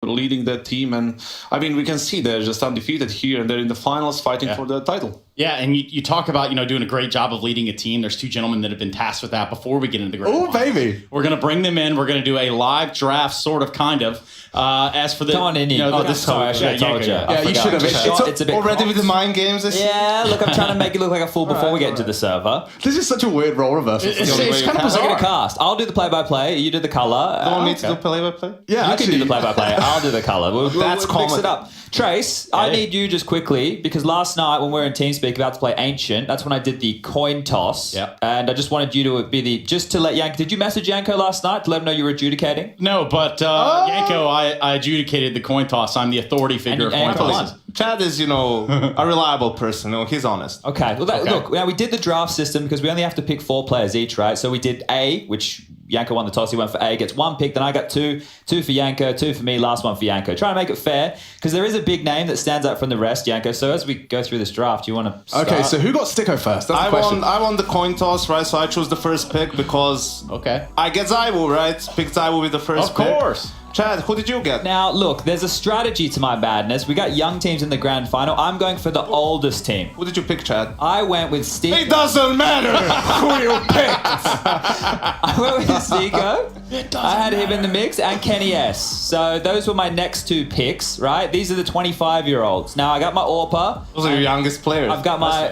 leading that team. And I mean, we can see they're just undefeated here, and they're in the finals fighting for the title. Yeah, and you talk about, doing a great job of leading a team. There's two gentlemen that have been tasked with that before we get into the grand Oh, baby. We're going to bring them in. We're going to do a live draft, sort of, kind of. As for the... Come on in here. Sorry, I should have told you. Yeah, you should have. It's a bit already with the mind games. Yeah, look, I'm trying to make it look like a fool before we get into the server. This is such a weird role reversal. It's kind of bizarre. We're going to cast. I'll do the play-by-play. You do the color. You want me to do play-by-play? Yeah, you can do the play-by-play. I'll do the color. We'll That's mix it up. Trace, I need you just quickly, because last night when we were in TeamSpeak about to play Ancient, that's when I did the coin toss. Yep. And I just wanted you to be just to let Yanko... Did you message Yanko last night to let him know you were adjudicating? No, but Yanko, I adjudicated the coin toss. I'm the authority figure of coin tosses. Chad is, a reliable person. He's honest. Okay. Well, look, now we did the draft system because we only have to pick 4 players each, right? So we did A, which Yanko won the toss. He went for A, gets 1 pick. Then I got 2 for Yanko, 2 for me, last one for Yanko. Try to make it fair because there is a big name that stands out from the rest, Yanko. So as we go through this draft, you want to start? Okay, so who got Sticko first? That's the question. I won the coin toss, right? So I chose the first pick because I get Zaiwu, right? Pick Zaiwu with the first pick. Of course. Chad, who did you get? Now, look, there's a strategy to my madness. We got young teams in the grand final. I'm going for the oldest team. Who did you pick, Chad? I went with Steve. It doesn't matter who you picked. I went with Zico. I had him in the mix and Kenny S. So those were my next 2 picks, right? These are the 25-year-olds. Now I got my Orpa. Those are your youngest players. I've got my.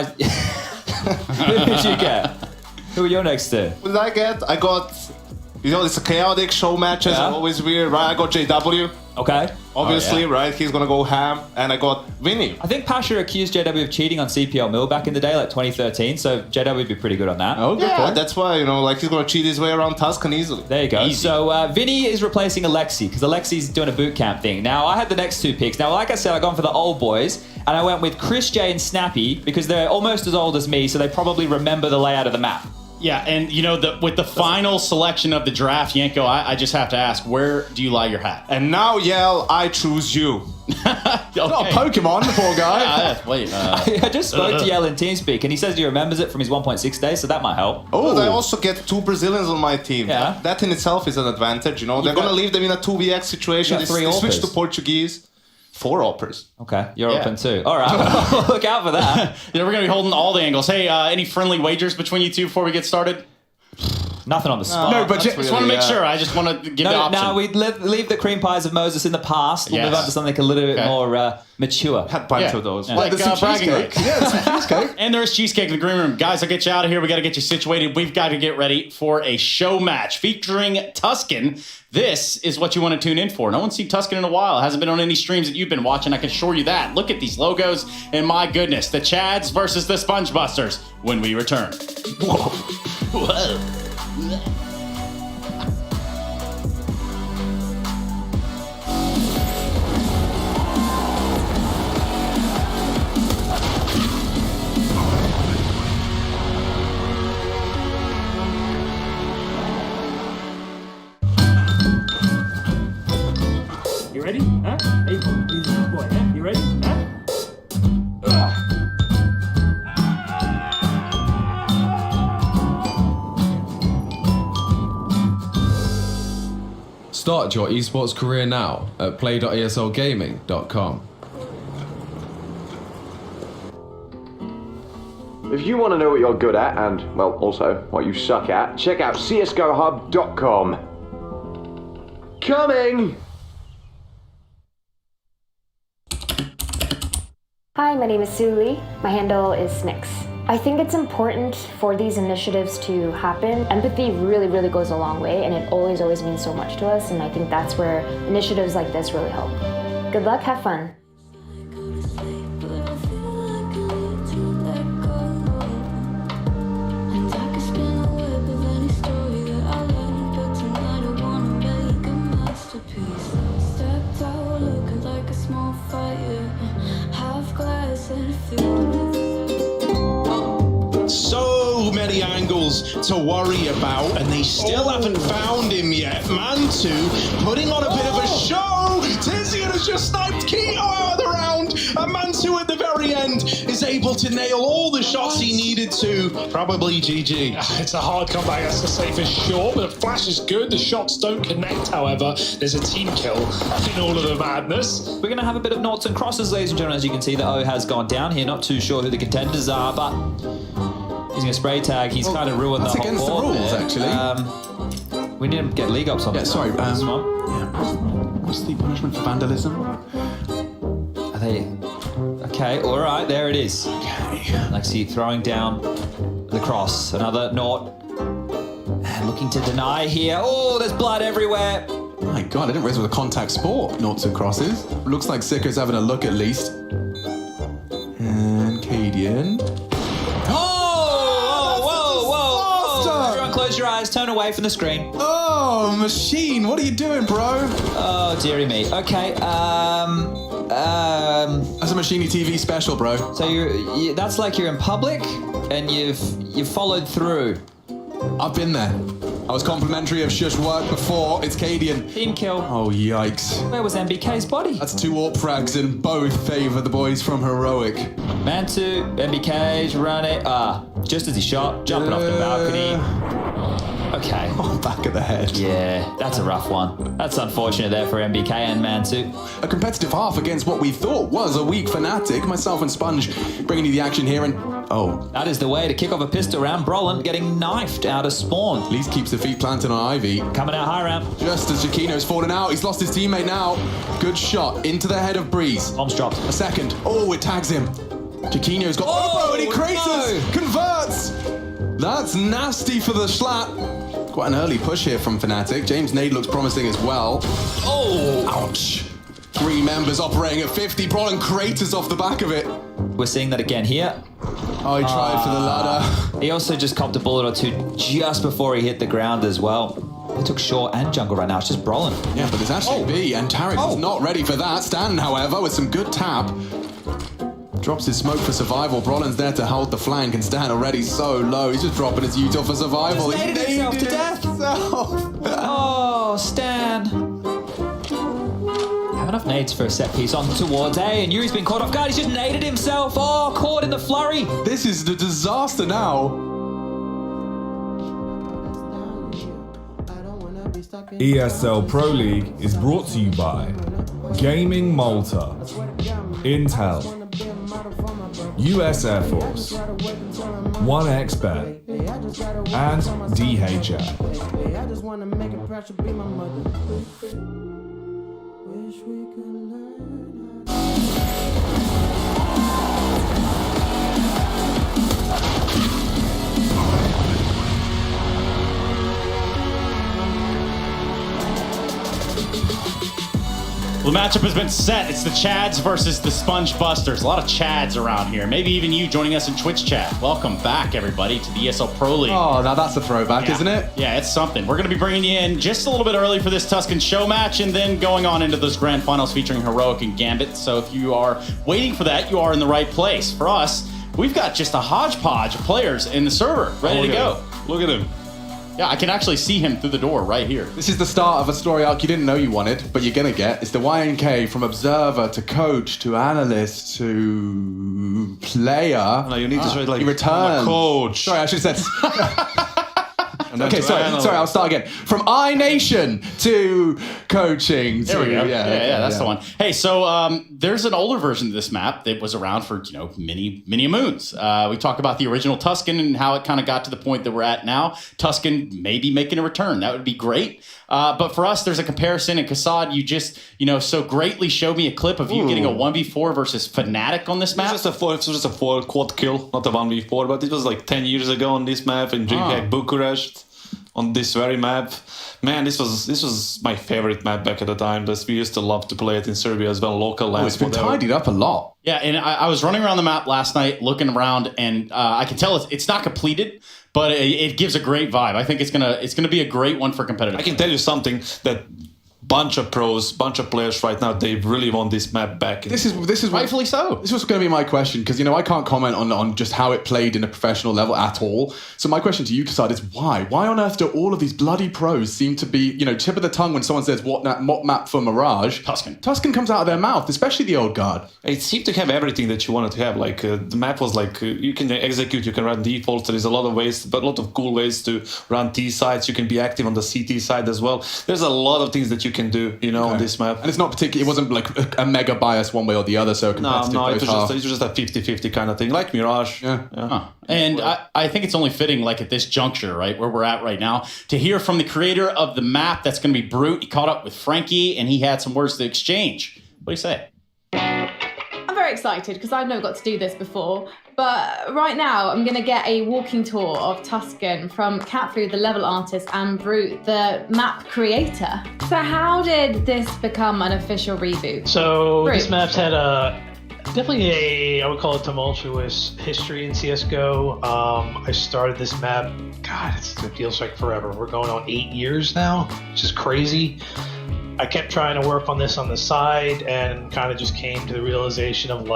Who did you get? Who are your next 2? What did I get? I got. It's a chaotic show matches, always weird, right? I got JW. Okay. Obviously, right? He's gonna go ham. And I got Vinny. I think Pasha accused JW of cheating on CPL Mill back in the day, like 2013. So JW would be pretty good on that. Oh, good point. That's why, he's gonna cheat his way around Tuscan easily. There you go. Easy. So Vinny is replacing Alexi because Alexi's doing a boot camp thing. Now I had the next 2 picks. Now, like I said, I gone for the old boys, and I went with Chris J and Snappy because they're almost as old as me, so they probably remember the layout of the map. Yeah, and with the final selection of the draft, Yanko, I just have to ask, where do you lie your hat? And now, Yell, I choose you. Not a Pokemon, the poor guy. Wait. I just spoke to Yell in TeamSpeak, and he says he remembers it from his 1.6 days, so that might help. Oh, I also get 2 Brazilians on my team. Yeah. That in itself is an advantage. They're gonna leave them in a 2vx situation. They switch to Portuguese. 4 Oppers. Okay, you're open too. All right, look out for that. We're going to be holding all the angles. Hey, any friendly wagers between you two before we get started? Nothing on the spot. No, but Just want to make sure. I just want to give the option. No, we leave the cream pies of Moses in the past. We'll move on to something a little bit more mature. Had a bunch of those. Like bragging rights. Yeah, there's some cheesecake. And there's cheesecake in the green room. Guys, I'll get you out of here. We got to get you situated. We've got to get ready for a show match featuring Tuscan. This is what you want to tune in for. No one's seen Tuscan in a while. It hasn't been on any streams that you've been watching. I can assure you that. Look at these logos. And my goodness, the Chads versus the SPUNJBUSTERS when we return. Whoa. You ready? Huh? Hey, boy, huh? You ready? Huh? Start your esports career now at play.eslgaming.com. If you want to know what you're good at and, well, also what you suck at, check out csgohub.com. Coming! Hi, my name is Sue Lee. My handle is Snix. I think it's important for these initiatives to happen. Empathy really, really goes a long way, and it always means so much to us, and I think that's where initiatives like this really help. Good luck, have fun. So many angles to worry about, and they still haven't found him yet. Mantu putting on a bit of a show. Tizian has just sniped Keto out of the round, and Mantu at the very end is able able to nail all the shots he needed to, probably GG. It's a hard comeback, that's to say for sure, but the flash is good. The shots don't connect, however. There's a team kill in all of the madness. We're going to have a bit of noughts and crosses, ladies and gentlemen. As you can see, the O has gone down here. Not too sure who the contenders are, but he's going to spray tag. He's kind of ruined the whole against the board rules, there. actually. We need to get league ups on Yeah, this sorry. this one. What's the punishment for vandalism? Are they... Okay, all right, there it is. Okay. Lexi throwing down the cross. Another nought. And looking to deny here. Oh, there's blood everywhere. My God, I didn't realize it was a contact sport. Noughts and crosses. Looks like Sicker's having a look at least. And Cadian. Whoa. Everyone close your eyes, turn away from the screen. Oh, machine, what are you doing, bro? Oh, dearie me. Okay, That's a Machine TV special, bro. so that's like you're in public and you've followed through. I've been there. I was complimentary of Shush work before. It's Cadian. Team kill. Oh, yikes. Where was MBK's body? That's 2 AWP frags and both favour the boys from Heroic. Mantu, MBK's running. Just as he shot, jumping off the balcony. Okay. Oh, back of the head. Yeah, that's a rough one. That's unfortunate there for MBK and Mantu. A competitive half against what we thought was a weak Fnatic. Myself and Sponge bringing you the action here, and oh, That is the way to kick off a pistol round. Brolin getting knifed out of spawn. at least keeps the feet planted on Ivy. Coming out high ramp. Just as Jakino's fallen out, he's lost his teammate now. Good shot into the head of Breeze. Bombs dropped. A second. Oh, it tags him. Jakino's got Oh, and he craters, no. converts. That's nasty for the Schlatt. Quite an early push here from Fnatic. James Nade looks promising as well. Oh, ouch. 3 members operating at 50. Brolin craters off the back of it. We're seeing that again here. Oh, he tried for the ladder. He also just copped a bullet or two just before he hit the ground as well. He took short and jungle right now. It's just Brolin. Yeah, but there's actually B, and Tarek is not ready for that. Stan, however, with some good tap. Drops his smoke for survival. Brolin's there to hold the flank, and Stan already so low. He's just dropping his util for survival. Just naded himself to death. Oh, Stan. Have enough nades for a set piece on towards A, and Yuri's been caught off guard. He's just naded himself. Oh, caught in the flurry. This is the disaster now. ESL Pro League is brought to you by Gaming Malta, Intel, US Air Force, 1xBet, and DHADS. Well, the matchup has been set. It's the Chads versus the SPUNJBUSTERS. A lot of Chads around here. Maybe even you joining us in Twitch chat. Welcome back, everybody, to the ESL Pro League. Oh, now that's a throwback, isn't it? Yeah, it's something. We're going to be bringing you in just a little bit early for this Tuscan show match and then going on into those grand finals featuring Heroic and Gambit. So if you are waiting for that, you are in the right place. For us, we've got just a hodgepodge of players in the server ready to go. Look at him. Yeah, I can actually see him through the door right here. This is the start of a story arc you didn't know you wanted, but you're gonna get. It's the YNK from observer to coach to analyst to player. No, you need to say it like he returns. coach. Sorry, I should have said. Okay, sorry, I'll start again. From iNation to coaching to... There we go. Yeah, that's yeah. the one. Hey, so there's an older version of this map that was around for, many moons. We talk about the original Tuscan and how it kind of got to the point that we're at now. Tuscan maybe making a return. That would be great. But for us, there's a comparison. And Kassad, you just, so greatly showed me a clip of you getting a 1v4 versus Fnatic on this map. It was just a 4 quad kill, not a 1v4, but it was like 10 years ago on this map in Bucharest. On this very map, man, this was my favorite map back at the time. We used to love to play it in Serbia as well, local lands. It's been tidied up a lot. Yeah, and I was running around the map last night, looking around, and I can tell it's not completed, but it gives a great vibe. I think it's gonna be a great one for competitive. I can tell you something that bunch of pros, bunch of players right now. They really want this map back. This is rightfully so. This was going to be my question, because I can't comment on just how it played in a professional level at all. So my question to you, Kasad, is why? Why on earth do all of these bloody pros seem to be, tip of the tongue when someone says what map for Mirage? Tuscan comes out of their mouth, especially the old guard. It seemed to have everything that you wanted to have. Like the map was like you can execute, you can run defaults. There is a lot of ways, but a lot of cool ways to run T sides. You can be active on the CT side as well. There's a lot of things that you can do, on this map. And it's not particularly, it wasn't like a mega bias one way or the other, so competitive. No, it was just a 50-50 kind of thing, like Mirage. Yeah. Huh. And I think it's only fitting, like at this juncture, right, where we're at right now, to hear from the creator of the map. That's going to be Brute. He caught up with Frankie, and he had some words to exchange. What do you say? I'm very excited because I've never got to do this before. But right now, I'm going to get a walking tour of Tuscan from Catfood, the level artist, and Brute, the map creator. So how did this become an official reboot? So Brute. this map's had definitely I would call it tumultuous history in CSGO. I started this map, God, it feels like forever. We're going on 8 years now, which is crazy. I kept trying to work on this on the side and kind of just came to the realization of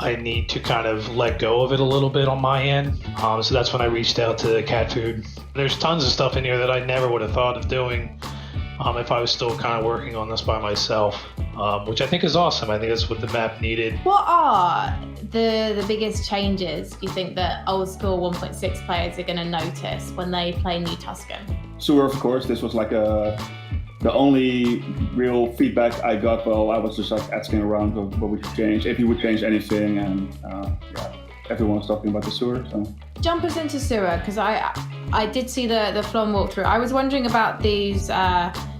I need to kind of let go of it a little bit on my end. So that's when I reached out to Catfood. There's tons of stuff in here that I never would have thought of doing if I was still kind of working on this by myself, which I think is awesome. I think that's what the map needed. What are the biggest changes you think that old school 1.6 players are going to notice when they play new Tuscan? Sewer, of course. This was the only real feedback I got while I was just asking around what we should change, if we would change anything, and everyone was talking about the sewer. So. Jump us into sewer, because I did see the Flom walkthrough. I was wondering about these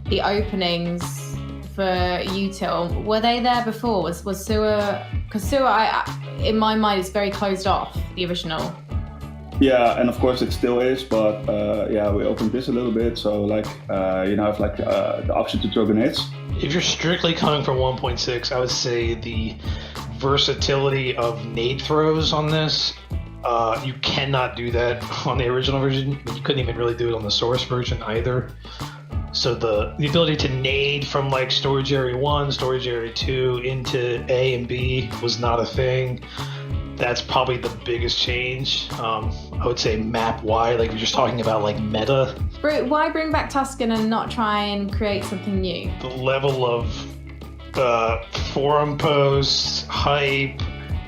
the openings for util. Were they there before? Was sewer? Because sewer, in my mind, is very closed off. The original. Yeah, and of course it still is, but we opened this a little bit, so have the option to throw grenades. If you're strictly coming from 1.6, I would say the versatility of nade throws on this, you cannot do that on the original version. You couldn't even really do it on the source version either. So the ability to nade from storage area 1, storage area 2 into A and B was not a thing. That's probably the biggest change. I would say map-wide, if you're just talking about meta. Brute, why bring back Tuscan and not try and create something new? The level of forum posts, hype,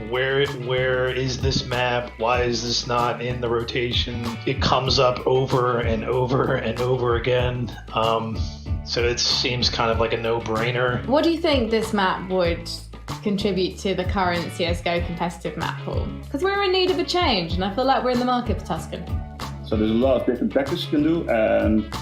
where is this map? Why is this not in the rotation? It comes up over and over and over again. So it seems kind of like a no-brainer. What do you think this map would contribute to the current CSGO competitive map pool? Because we're in need of a change, and I feel like we're in the market for Tuscan. So there's a lot of different tactics you can do, and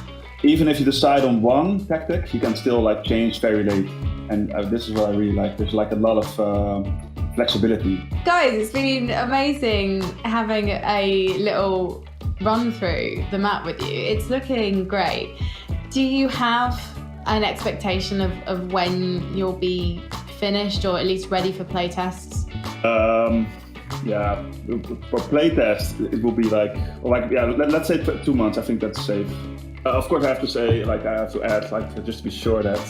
even if you decide on one tactic, you can still change very late. And this is what I really like. There's a lot of flexibility. Guys, it's been amazing having a little run through the map with you. It's looking great. Do you have an expectation of when you'll be finished or at least ready for playtests? For playtest, it will be let's say 2 months. I think that's safe. Of course, I have to say, I have to add, just to be sure that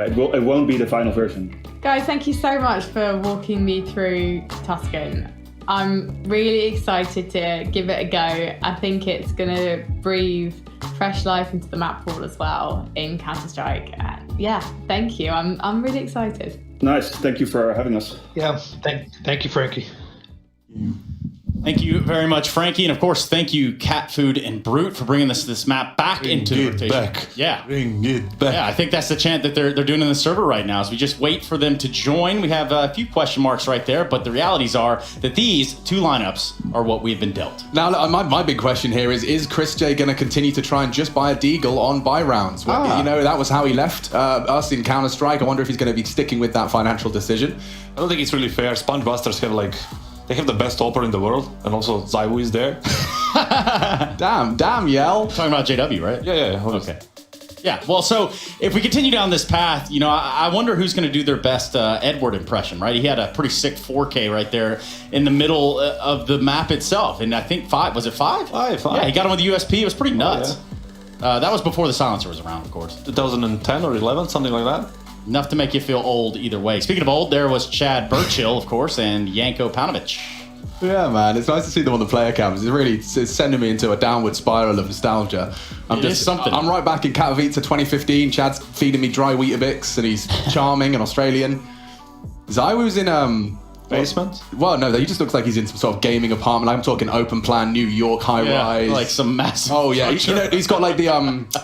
it won't be the final version. Guys, thank you so much for walking me through Tuscan. I'm really excited to give it a go. I think it's going to breathe fresh life into the map pool as well in Counter-Strike. Thank you. I'm really excited. Nice. Thank you for having us. Yeah. Thank you, Frankie. Thank you very much, Frankie. And of course, thank you, Catfood and Brute, for bringing this map back into the rotation. Back. Yeah. Bring it back. Yeah, I think that's the chant that they're doing in the server right now. As we just wait for them to join. We have a few question marks right there, but the realities are that these two lineups are what we've been dealt. Now, my big question here is Chris J going to continue to try and just buy a deagle on buy rounds? That was how he left us in Counter-Strike. I wonder if he's going to be sticking with that financial decision. I don't think it's really fair. SPUNJBUSTERS have they have the best opera in the world, and also Zaiwu is there. damn, Yell. Talking about JW, right? Yeah. Okay. Yeah, well, so if we continue down this path, I wonder who's going to do their best Edward impression, right? He had a pretty sick 4K right there in the middle of the map itself. And I think 5, was it 5? 5. Yeah, he got him with the USP. It was pretty nuts. Oh, That was before the silencer was around, of course. 2010 or 11, something like that. Enough to make you feel old either way. Speaking of old, there was Chad Burchill, of course, and Janko Paunovic. Yeah, man, it's nice to see them on the player cams. It's sending me into a downward spiral of nostalgia. I'm right back in Katowice 2015. Chad's feeding me dry Weetabix, and he's charming and Australian. Zywu's in basement? Well, no, he just looks like he's in some sort of gaming apartment. I'm talking open plan, New York high rise. Like some massive. Oh yeah, he's got like the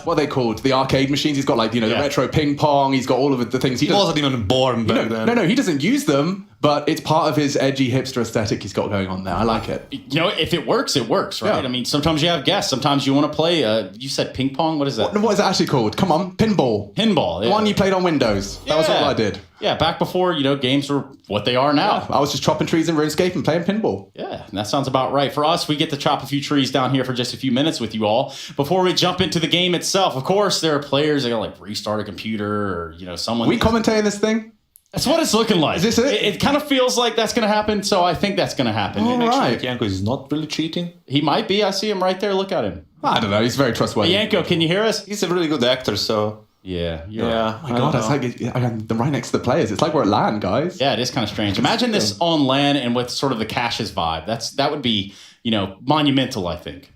what are they called? The arcade machines. He's got like the retro ping pong. He's got all of the things. He wasn't even born back then. No, he doesn't use them. But it's part of his edgy hipster aesthetic he's got going on there. I like it. You know, if it works, it works, right? Yeah. I mean, sometimes you have guests. Sometimes you want to play. You said ping pong. What is that? What is it actually called? Come on, pinball. Pinball. The one you played on Windows. That was all I did. Yeah, back before games were what they are now. Yeah, I was just chopping trees in RuneScape and playing pinball. Yeah, and that sounds about right. For us, we get to chop a few trees down here for just a few minutes with you all before we jump into the game itself. Of course, there are players that like restart a computer or someone. We commentating this thing? That's what it's looking like. Is this it? It kind of feels like that's going to happen, so I think that's going to happen. All right. Janko is not really cheating. He might be. I see him right there. Look at him. I don't know. He's very trustworthy. Hey, Janko, can you hear us? He's a really good actor, so... Yeah. Oh my God, that's like I'm right next to the players. It's like we're at LAN, guys. Yeah, it is kind of strange. Imagine this on LAN and with sort of the caches vibe. That would be, monumental, I think.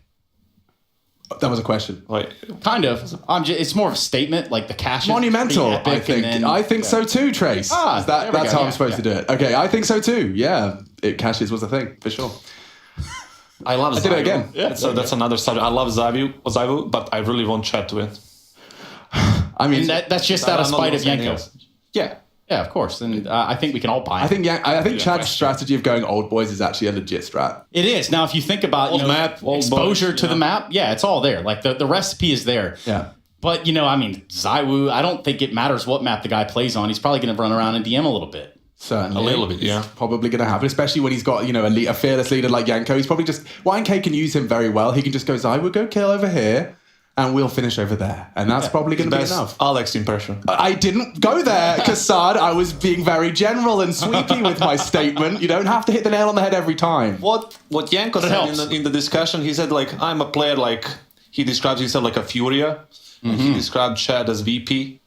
That was a question. Kind of. It's more of a statement, like the caches. Monumental, I think. I think so too, Trace. That's how I'm supposed to do it. Okay, I think so too. Yeah, caches was a thing, for sure. I love Zyvu. I did it again. Yeah, so that's another subject. I love Zyvu, but I really want Chad to win. I mean, that's just out of spite of Janko. Yeah. Yeah, of course. And I think we can all buy it. I think Chad's strategy of going old boys is actually a legit strat. It is. Now, if you think about exposure to the map, it's all there. Like the recipe is there. Yeah. But, Zywu, I don't think it matters what map the guy plays on. He's probably going to run around and DM a little bit. Certainly. A little bit, yeah. It's probably going to happen, especially when he's got, a fearless leader like Janko. He's probably just... YNK can use him very well. He can just go, Zywu, go kill over here. And we'll finish over there. And that's probably going to be enough. Alex impression. I didn't go there, Kassad. I was being very general and sweepy with my statement. You don't have to hit the nail on the head every time. What Janko said in the discussion, he said, I'm a player, he describes himself like a Furia. Mm-hmm. And he described Chad as VP.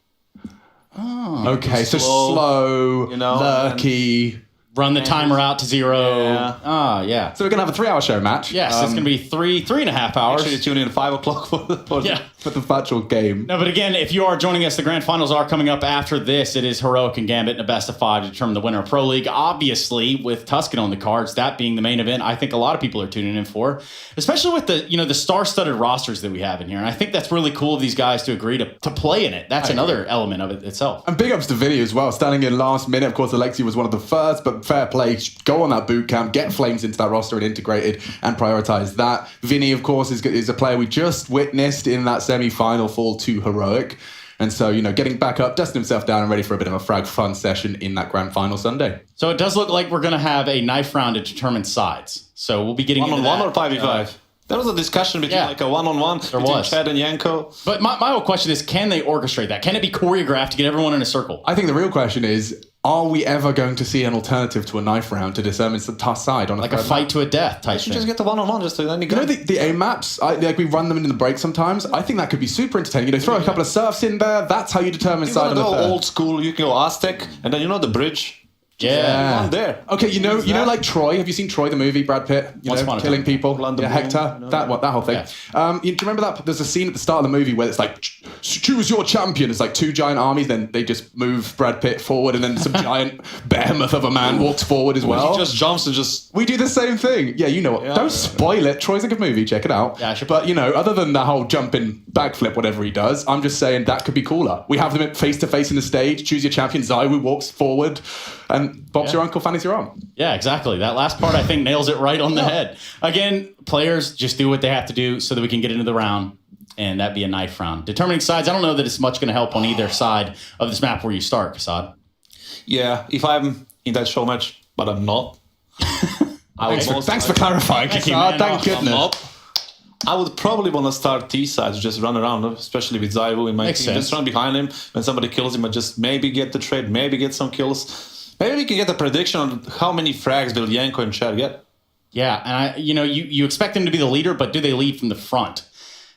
Oh. Okay, so slow, lurky... Run the timer out to 0. Yeah. Yeah. So we're going to have a 3-hour show match. Yes, it's going to be 3.5 hours. Actually, tune in at 5 o'clock for the actual game. No, but again, if you are joining us, the grand finals are coming up after this. It is Heroic and Gambit in a best of 5 to determine the winner of Pro League. Obviously, with Tuscan on the cards, that being the main event, I think a lot of people are tuning in for, especially with the star-studded rosters that we have in here. And I think that's really cool of these guys to agree to play in it. That's another element of it itself. And big ups to Vinny as well, standing in last minute. Of course, Alexi was one of the first, but fair play. Go on that boot camp, get Flames into that roster and integrated and prioritize that. Vinny, of course, is a player we just witnessed in that semi-final fall to Heroic. And so, getting back up, dusting himself down and ready for a bit of a frag fun session in that grand final Sunday. So it does look like we're going to have a knife round to determine sides. So we'll be getting into that. 1-on-1 or 5v5? There was a discussion between a 1-on-1 between Chad and Janko. But my whole question is, can they orchestrate that? Can it be choreographed to get everyone in a circle? I think the real question is, are we ever going to see an alternative to a knife round to determine the tough side on a fight to a death type thing? Just get the 1-on-1 just to then you go. The aim maps, we run them in the break sometimes. I think that could be super entertaining. Throw a couple of surfs in there. That's how you determine side on the third. Old school, you can go Aztec, and then the bridge. Yeah. One there. Okay, like Troy. Have you seen Troy the movie? Brad Pitt, killing people. Hector. That whole thing. Yeah. Do you remember that? There's a scene at the start of the movie where it's like, choose your champion. It's like 2 giant armies. Then they just move Brad Pitt forward, and then some giant behemoth of a man walks forward as well. He just jumps and just. We do the same thing. Yeah, you know what? Don't spoil it. Troy's a good movie. Check it out. Yeah, sure. But other than that whole jumping backflip, whatever he does, I'm just saying that could be cooler. We have them face to face in the stage. Choose your champion. Zywu walks forward, and Bob's your uncle. Fanny's your arm. Yeah, exactly. That last part, I think, nails it right on the head. Again, players just do what they have to do so that we can get into the round, and that'd be a knife round. Determining sides, I don't know that it's much going to help on either side of this map where you start, Kassad. Yeah, if I'm in that show match, but I'm not. Thanks for clarifying, Kassad. Thank goodness. I would probably want to start T sides, just run around, especially with Zywu in my team. Just run behind him. When somebody kills him, I just maybe get the trade, maybe get some kills. Maybe we can get a prediction on how many frags will Janko and Chad get. Yeah, and you expect them to be the leader, but do they lead from the front?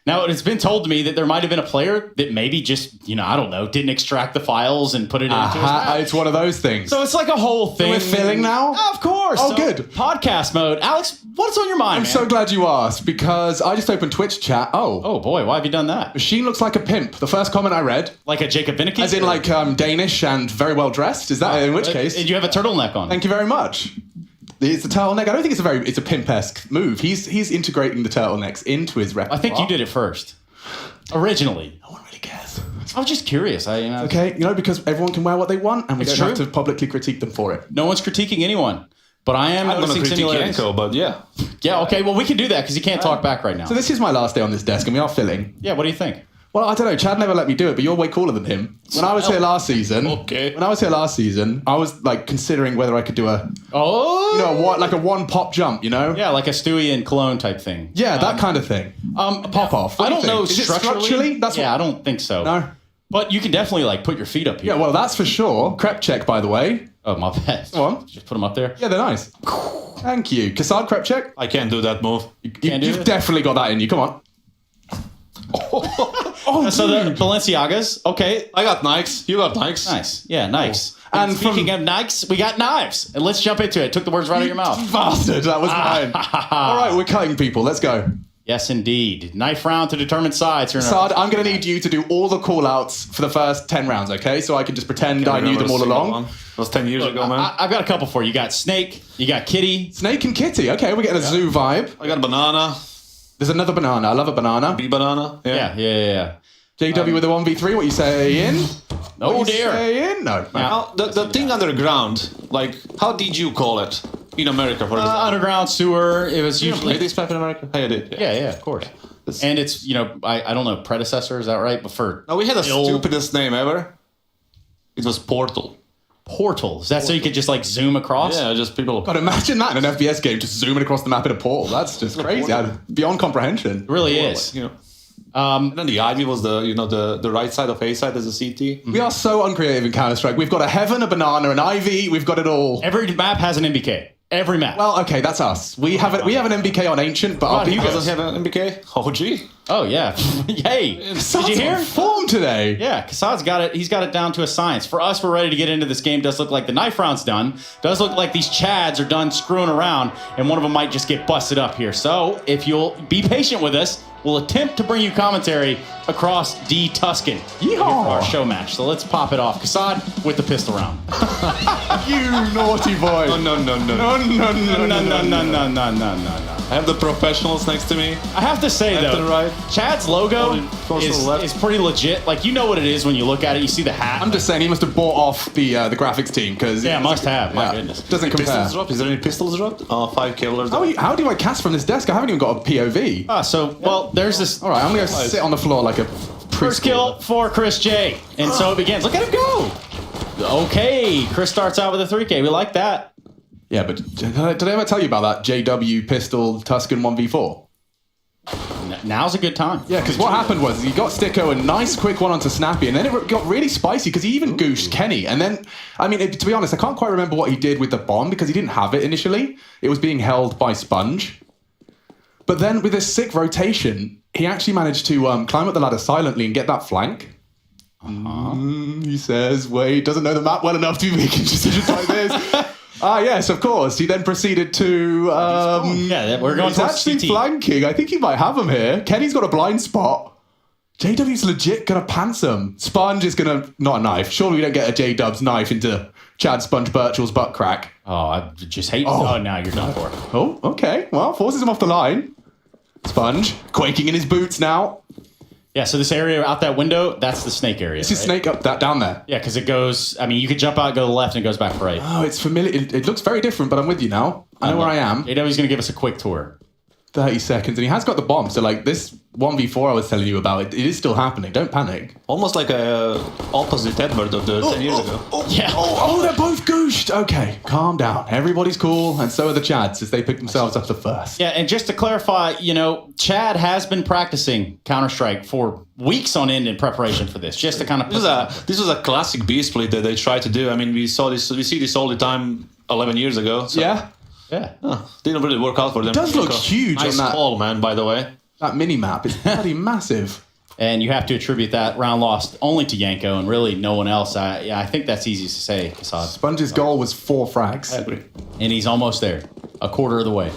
Now, it's been told to me that there might have been a player that maybe just, I don't know, didn't extract the files and put it into his map. It's one of those things. So it's like a whole thing. We're filling now? Of course. Oh, So, good. Podcast mode. Alex, what's on your mind, I'm man? so glad you asked, because I just opened Twitch chat. Oh, boy. Why have you done that? Machine looks like a pimp. The first comment I read. Like a Jacob Vinnicky? As in, like, Danish and very well dressed. Is that in which case? And you have a turtleneck on. Thank you very much. It's a turtleneck. I don't think it's a pimp-esque move. He's integrating the turtlenecks into his repertoire. I think you did it first. Originally. No one really cares. I was just curious. Okay, because everyone can wear what they want, and we It's don't have true. to publicly critique them for it. No one's critiquing anyone. But I am I'm going to noticing critique similarities. Yanko, but yeah. Yeah, okay. Well, we can do that because he can't talk back right now. So this is my last day on this desk, and we are filling. Yeah, what do you think? Well, I don't know. Chad never let me do it, but you're way cooler than him. When I was here last season, I was like considering whether I could do a one pop jump, Yeah, like a Stewie and Cologne type thing. Yeah, that kind of thing. A pop off. I don't know Is it structurally. That's I don't think so. No. But you can definitely like put your feet up here. Yeah, well, that's for sure. Crep check, by the way. Oh, my bad. Go on. Just put them up there. Yeah, they're nice. Thank you. Cassad crep check. I can't do that move. You've definitely got that in you. Come on. So the Balenciagas. Okay. I got Nikes. You got Nikes. Nice. Yeah, nice. And speaking of Nikes, we got knives. And let's jump into it. Took the words right out of your mouth. Bastard, that was mine. All right, we're cutting people. Let's go. Yes, indeed. Knife round to determine sides. Cassad, I'm going to need you to do all the call-outs for the first 10 rounds, okay? So I can just pretend I knew them all along. That was 10 years ago, man. I've got a couple for you. You got Snake. You got Kitty. Snake and Kitty. Okay, we're getting a zoo vibe. I got a banana. There's another banana. I love a banana. Bee banana. Yeah. JW with a 1v3. What you saying? Oh, dear. Saying? No. Now, the thing underground, like, how did you call it in America, for example? Underground sewer. It was You usually. play this map in America? I did. Yeah, of course. And it's, I don't know, predecessor, is that right? But for No, we had the stupidest name ever. It was Portal. Portal. Is that so you could just like zoom across? Yeah, just people. God, imagine that in an FPS game, just zooming across the map in a portal. That's just crazy. Beyond comprehension. It really is. And then the Ivy was the right side of A side as a CT. We are so uncreative in Counter-Strike. We've got a heaven, a banana, an Ivy. We've got it all. Every map has an MBK. Every map. Well, okay, that's us. We have an MBK on Ancient, but our He people doesn't have an MBK? OG? Oh, yeah. Hey, did you hear? Form today. Yeah, Kassad's got it. He's got it down to a science. For us, we're ready to get into this game. Does look like the knife round's done. Does look like these Chads are done screwing around, and one of them might just get busted up here. So if you'll be patient with us, we'll attempt to bring you commentary across D Tuscan for our show match. So let's pop it off. Kassad with the pistol round. You naughty boy. No. I have the professionals next to me. I have to say, Left though, and right. Chad's logo Close to the left. is pretty legit. Like, you know what it is when you look at it. You see the hat. I'm just saying he must have bought off the graphics team because must have. My goodness. Doesn't compare. Pistols drop? Is there any pistols dropped? 5 killers. How do I cast from this desk? I haven't even got a POV. There's this. All right, I'm gonna sit on the floor like a First kill for Chris J. And so it begins. Look at him go. Okay, Chris starts out with a 3K. We like that. Yeah, but did I ever tell you about that JW pistol Tuscan 1v4? Now's a good time. Yeah, because what happened was he got Sticko a nice quick one onto Snappy, and then it got really spicy because he even gooshed Kenny. And then, to be honest, I can't quite remember what he did with the bomb because he didn't have it initially. It was being held by Sponge. But then with this sick rotation, he actually managed to climb up the ladder silently and get that flank. He says, wait, doesn't know the map well enough to be making decisions like this. Yes, of course. He then proceeded to... we're going he's to actually CT. flanking. I think he might have him here. Kenny's got a blind spot. JW's legit going to pants him. Sponge is going to... Not a knife. Surely we don't get a J-Dub's knife into Chad Sponge Birchall's butt crack. Oh, I just hate... Oh, now you're done for. Oh, okay. Well, forces him off the line. Sponge, quaking in his boots now. Yeah, so this area out that window, that's the snake area. This is snake up that down there. Yeah, because it goes... you could jump out, go to the left, and it goes back right. Oh, it's familiar. It looks very different, but I'm with you now. I know where I am. JW's going to give us a quick tour. 30 seconds, and he has got the bomb. So, this 1v4 I was telling you about, it is still happening. Don't panic. Almost like a opposite Edward of the 10 years ago. They're both gooshed. Okay, calm down. Everybody's cool, and so are the Chads as they pick themselves up the first. Yeah, and just to clarify, Chad has been practicing Counter-Strike for weeks on end in preparation for this, just to kind of... This was a classic B split that they tried to do. We see this all the time 11 years ago. So. Yeah. Yeah. Didn't really work out for them. It does look huge nice on that. call, man, by the way. That mini-map is bloody massive. And you have to attribute that round lost only to Yanko and really no one else. I think that's easy to say, Kassad. Sponge's goal was 4 frags. I agree. And he's almost there. A quarter of the way.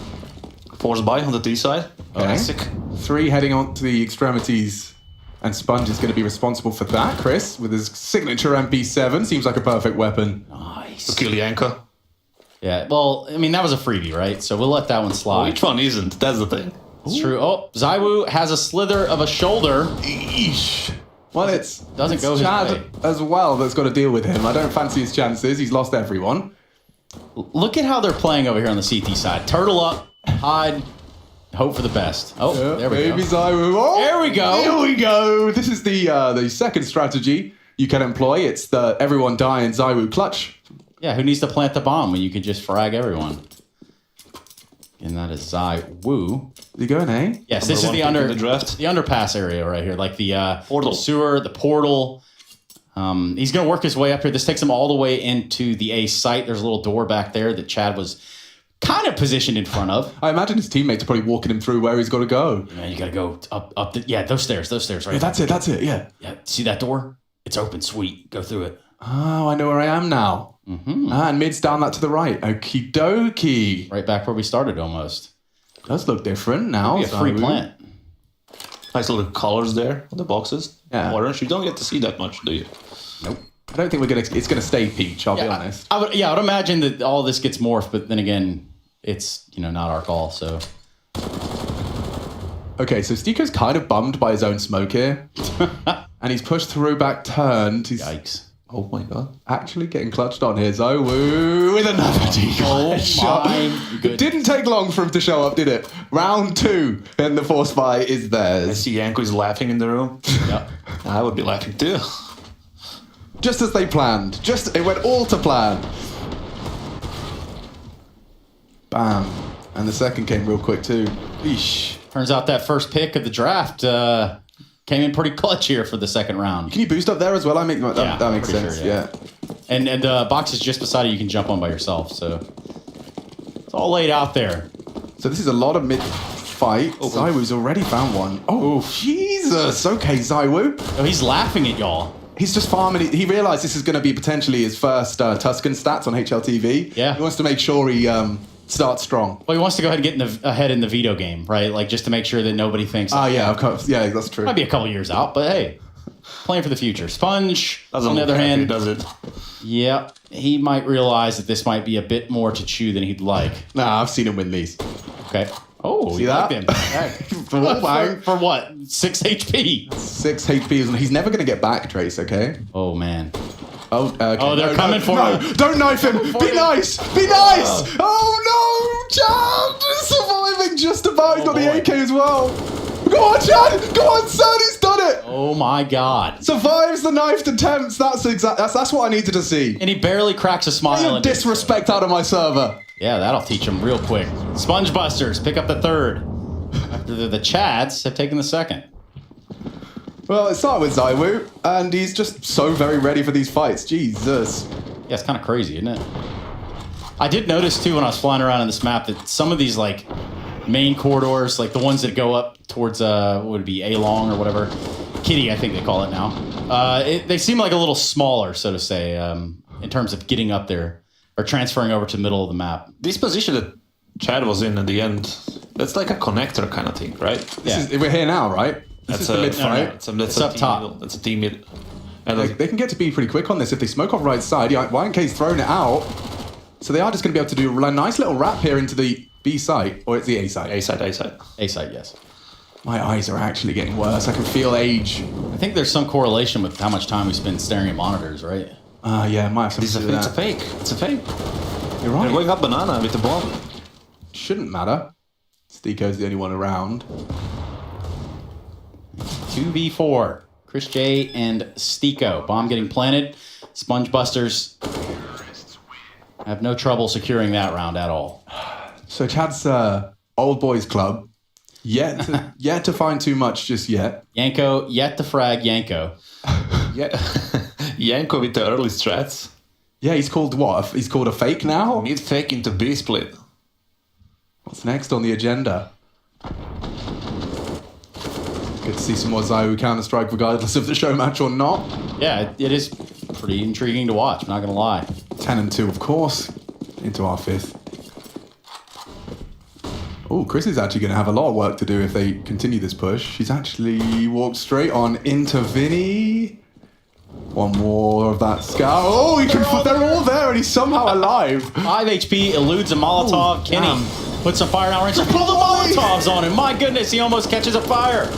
Force buy on the T side. Okay. Classic. 3 heading on to the extremities. And Sponge is going to be responsible for that. Chris, with his signature MP7, seems like a perfect weapon. Nice. To kill Yanko. Yeah, well, I mean, that was a freebie, right? So we'll let that one slide. Which one isn't? That's the thing. It's true. Oh, Zywoo has a slither of a shoulder. Eesh. Well, it's doesn't go his Chad way. as well that's got to deal with him. I don't fancy his chances. He's lost everyone. Look at how they're playing over here on the CT side. Turtle up, hide, hope for the best. Oh, there we Baby go. Zywoo. Oh, there we go. Here we go. This is the second strategy you can employ. It's the everyone die and Zywoo clutch. Yeah, who needs to plant the bomb when you could just frag everyone? And that is Zywoo. Is he going, eh? Yes, this is the draft. the underpass area right here, like the portal sewer, the portal. He's going to work his way up here. This takes him all the way into the A site. There's a little door back there that Chad was kind of positioned in front of. I imagine his teammates are probably walking him through where he's got to go. Yeah, you got to go up. Those stairs right. Yeah, that's it. Yeah. Yeah, see that door? It's open. Sweet, go through it. Oh, I know where I am now. And mid's down that to the right. Okie dokie. Right back where we started almost. Does look different now. Maybe a free plant. Nice little colors there on the boxes. Yeah. Orange. You don't get to see that much, do you? Nope. I don't think it's gonna stay peach, I'll be honest. I would imagine that all this gets morphed, but then again, it's not our call, so. Okay, so Stiko's kind of bummed by his own smoke here. And he's pushed through back turned. Yikes. Oh my god. Actually getting clutched on here. Zywoo with another decoy shot. It didn't take long for him to show up, did it? Round 2, and the force fight is I theirs. see Yanko is laughing in the room. Yep. I would be laughing too. Just as they planned. It went all to plan. Bam. And the second came real quick too. Eesh. Turns out that first pick of the draft came in pretty clutch here for the second round. Can you boost up there as well? That makes pretty sense. sure, yeah. And the box is just beside you. You can jump on by yourself. So it's all laid out there. So this is a lot of mid-fight. Zywoo's already found one. Oh, Jesus. Okay, Zywoo. Oh, he's laughing at y'all. He's just farming. He realized this is going to be potentially his first Tuscan stats on HLTV. Yeah. He wants to make sure he starts strong. Well, he wants to go ahead and get ahead in the veto game, right? Like, just to make sure that nobody thinks... yeah, of course. Yeah, that's true. Might be a couple years out, but hey, playing for the future. Sponge, Doesn't on the look other happy, hand... does it? Yeah, he might realize that this might be a bit more to chew than he'd like. Nah, I've seen him win these. Okay. Oh, See you that? liked him. for what? 6 HP? 6 HP. He's never going to get back, Trace, okay? Oh, man. Oh, okay. Oh, they're coming for him. Don't knife him. Be nice. Be nice. Oh, no. Chad surviving just about. He's got the AK as well. Go on, Chad. Go on, son. He's done it. Oh, my God. Survives the knifed attempts. That's what I needed to see. And he barely cracks a smile. Real disrespect out of my server. Yeah, that'll teach him real quick. SPUNJBUSTERS pick up the third. After the Chads have taken the second. Well, it started with Zywoo, and he's just so very ready for these fights. Jesus. Yeah, it's kind of crazy, isn't it? I did notice, too, when I was flying around on this map, that some of these, like, main corridors, like the ones that go up towards, what would it be, A-Long or whatever. Kitty, I think they call it now. They seem like a little smaller, so to say, in terms of getting up there. Or transferring over to the middle of the map. This position that Chad was in at the end, that's like a connector kind of thing, right? We're here now, right? This is the mid-fight. That's up top. That's a team mid. And they can get to be pretty quick on this if they smoke off right side. YNK's thrown it out. So they are just going to be able to do a nice little wrap here into the B site. Or it's the A site. A site. A site, yes. My eyes are actually getting worse. I can feel age. I think there's some correlation with how much time we spend staring at monitors, right? Yeah, might have something to do with It's a that. fake. It's a fake. You're right. They're going up banana with the bomb. Shouldn't matter. Stiko's the only one around. 2v4. Chris J and Stiko. Bomb getting planted. SPUNJBUSTERS have no trouble securing that round at all. So Chad's old boys club. Yet to find too much just yet. Yanko, yet to frag Yanko. Yeah. Yanko with the early strats. Yeah, he's called what? He's called a fake now? Mid fake into B split. What's next on the agenda? Good to see some more Zayu Counter-Strike regardless of the show match or not. Yeah, it is pretty intriguing to watch, I'm not going to lie. 10 and 2, of course, into our 5th. Oh, Chris is actually going to have a lot of work to do if they continue this push. She's actually walked straight on into Vinny. One more of that scout. Oh, they're all there and he's somehow alive. 5 HP, eludes a Molotov. Oh, Kenny puts a fire down range. Just pull the Molotovs on him. My goodness, he almost catches a fire.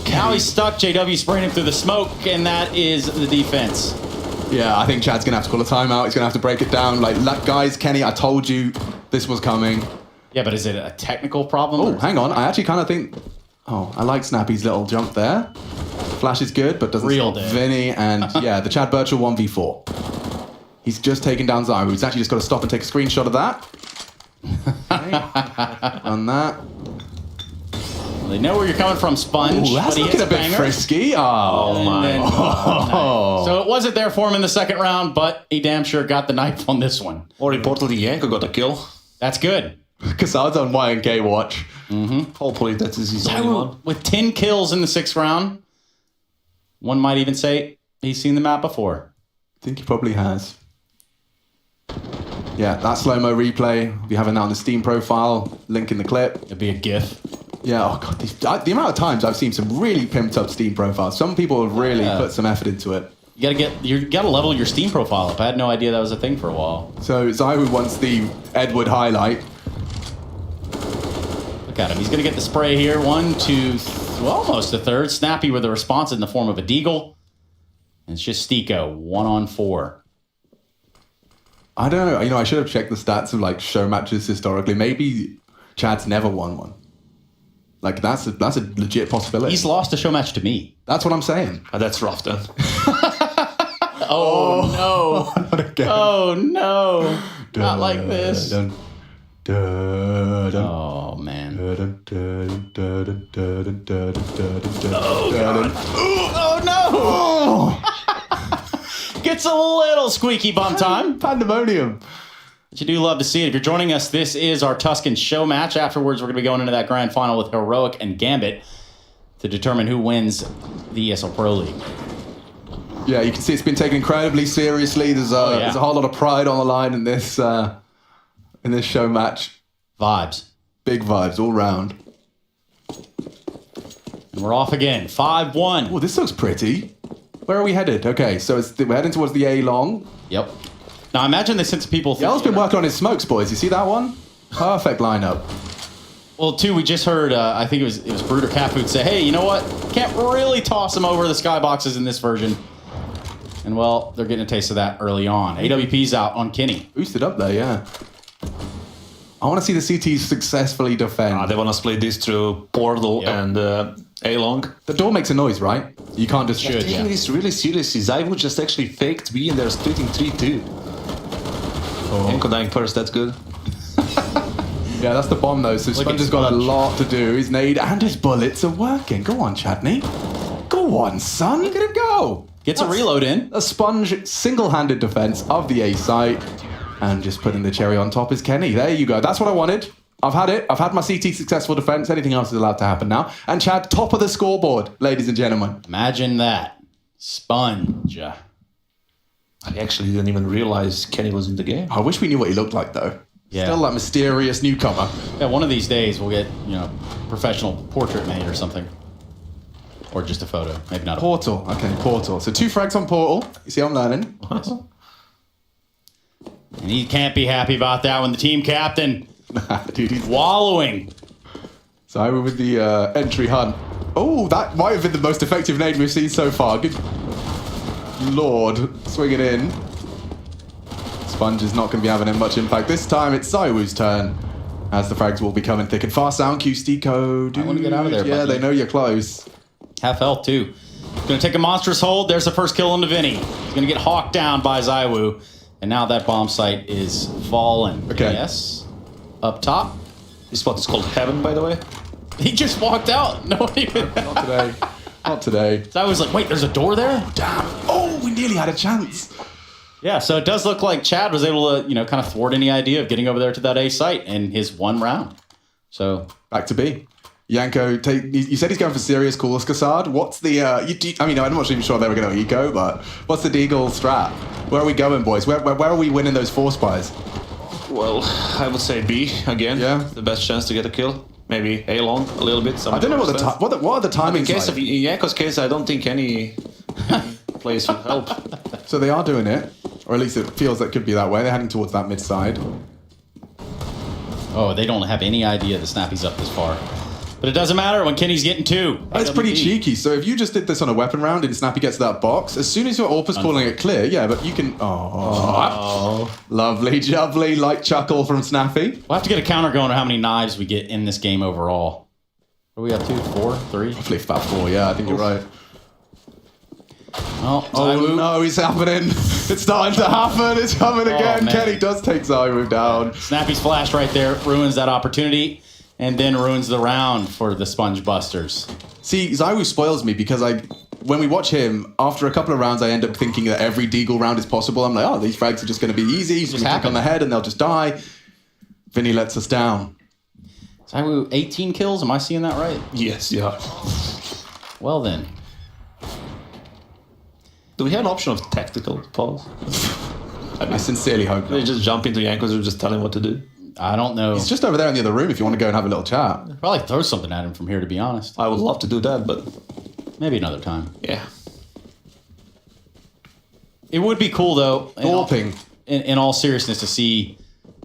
Now he's stuck. JW spraying him through the smoke, and that is the defense. Yeah, I think Chad's going to have to call a timeout. He's going to have to break it down. Like, guys, Kenny, I told you this was coming. Yeah, but is it a technical problem? Oh, hang on. I actually kind of think... Oh, I like Snappy's little jump there. Flash is good, but doesn't stop Vinny. And yeah, the Chad Birchall 1v4. He's just taken down Zayu. He's actually just got to stop and take a screenshot of that. Okay. On that. Well, they know where you're coming from, Sponge. Ooh, that's looking a bit frisky. Oh, my. Oh. So it wasn't there for him in the second round, but he damn sure got the knife on this one. More importantly, Yanko got a kill. That's good. Because I was on Y&K watch. Hopefully that is his only one. With 10 kills in the 6th round, one might even say he's seen the map before. I think he probably has. Yeah, that slow-mo replay. We'll be having that on the Steam profile. Link in the clip. It'd be a GIF. Yeah, oh god, the amount of times I've seen some really pimped up Steam profiles. Some people have really put some effort into it. You gotta level your Steam profile up. I had no idea that was a thing for a while. So Zayu wants the Edward highlight. Look at him. He's gonna get the spray here. 1, 2, almost a third. Snappy with a response in the form of a deagle. And it's just Stiko, 1-on-4. I don't know. You know, I should have checked the stats of like show matches historically. Maybe Chad's never won one. Like that's a legit possibility. He's lost a show match to me. That's what I'm saying. That's rough then. Oh no! Not again. Oh no! Not like this. Dun, dun, dun, oh man! Oh no! Gets a little squeaky bum time. Pandemonium. But you do love to see it. If you're joining us, this is our Tuscan show match. Afterwards, we're going to be going into that grand final with Heroic and Gambit to determine who wins the ESL Pro League. Yeah, you can see it's been taken incredibly seriously. There's a whole lot of pride on the line in this show match. Vibes. Big vibes all round. And we're off again. 5-1. Oh, this looks pretty. Where are we headed? Okay, so we're heading towards the A long. Yep. Now, I imagine they sent some people... Yell's been working on his smokes, boys. You see that one? Perfect lineup. Well, too, we just heard, I think it was Bruder Catfood say, hey, you know what? Can't really toss them over the skyboxes in this version. And, well, they're getting a taste of that early on. AWP's out on Kenny. Boosted up there, yeah. I want to see the CTs successfully defend. They want to split this through Portal and A-Long. The door makes a noise, right? You can't just... They're taking this really seriously. Zayu just actually faked B and they're splitting 3-2. Enko dying first, that's good. Yeah, that's the bomb though, so Sponge has got a lot to do. His nade and his bullets are working. Go on, Chadney. Go on, son. Look at him go. Gets a reload in. A Sponge single-handed defense of the A site. And just putting the cherry on top is Kenny. There you go. That's what I wanted. I've had it. I've had my CT successful defense. Anything else is allowed to happen now. And Chad, top of the scoreboard, ladies and gentlemen. Imagine that. Sponge. I actually didn't even realize Kenny was in the game. I wish we knew what he looked like, though. Yeah. Still that mysterious newcomer. Yeah, one of these days we'll get, professional portrait made or something. Or just a photo. Maybe not a Portal. Okay, Portal. So 2 frags on Portal. You see, I'm learning. Yes. And he can't be happy about that one. The team captain. Dude, he's wallowing. So we're with the entry hunt. Oh, that might have been the most effective nade we've seen so far. Good Lord. Swing it in. Sponge is not going to be having much impact. This time it's Zayu's turn. As the frags will be coming thick and fast. Sound Q, Stiko. I want to get out of there, Yeah, buddy. they know you're close. Half health, too. Going to take a monstrous hold. There's the first kill into Vinny. He's going to get hawked down by Zayu. And now that bomb site is fallen. Okay. Yes. Up top. This spot is called Heaven, by the way. He just walked out. No one even... Not today. Not today. So I was like, wait, there's a door there? Damn. Oh, we nearly had a chance. Yeah, so it does look like Chad was able to, kind of thwart any idea of getting over there to that A site in his one round. So back to B. Yanko, you said he's going for serious coolest Cassard. What's the, I mean, I'm not even sure they were going to eco, but what's the Deagle strat? Where are we going, boys? Where are we winning those force buys? Well, I would say B again. Yeah. The best chance to get a kill. Maybe A long a little bit. I don't know what are the timings. In case of Yanko's case, I don't think any place would help. So they are doing it, or at least it feels that could be that way. They're heading towards that mid side. Oh, they don't have any idea the Snappy's up this far. But it doesn't matter when Kenny's getting 2. That's pretty cheeky. So if you just did this on a weapon round and Snappy gets that box, as soon as your AWP is calling it clear, yeah, but you can... Oh. Lovely, jubbly, light chuckle from Snappy. We'll have to get a counter going on how many knives we get in this game overall. What do we have, 2, 4, 3? Hopefully about 4, yeah, I think you're right. Oh no, it's happening. It's starting to happen. It's coming again. Man. Kenny does take Zywu down. Snappy's flash right there ruins that opportunity and then ruins the round for the SPUNJBUSTERS. See, Zywu spoils me because when we watch him, after a couple of rounds, I end up thinking that every Deagle round is possible. I'm like, oh, these frags are just going to be easy. He's just click on the head and they'll just die. Vinny lets us down. Zywu, 18 kills? Am I seeing that right? Yes, yeah. Well then. Do we have an option of tactical pause? I sincerely hope they just jump into Yanko's or just tell him what to do. I don't know. He's just over there in the other room if you want to go and have a little chat. Probably throw something at him from here, to be honest. I would love to do that, but... Maybe another time. Yeah. It would be cool, though, in all seriousness, to see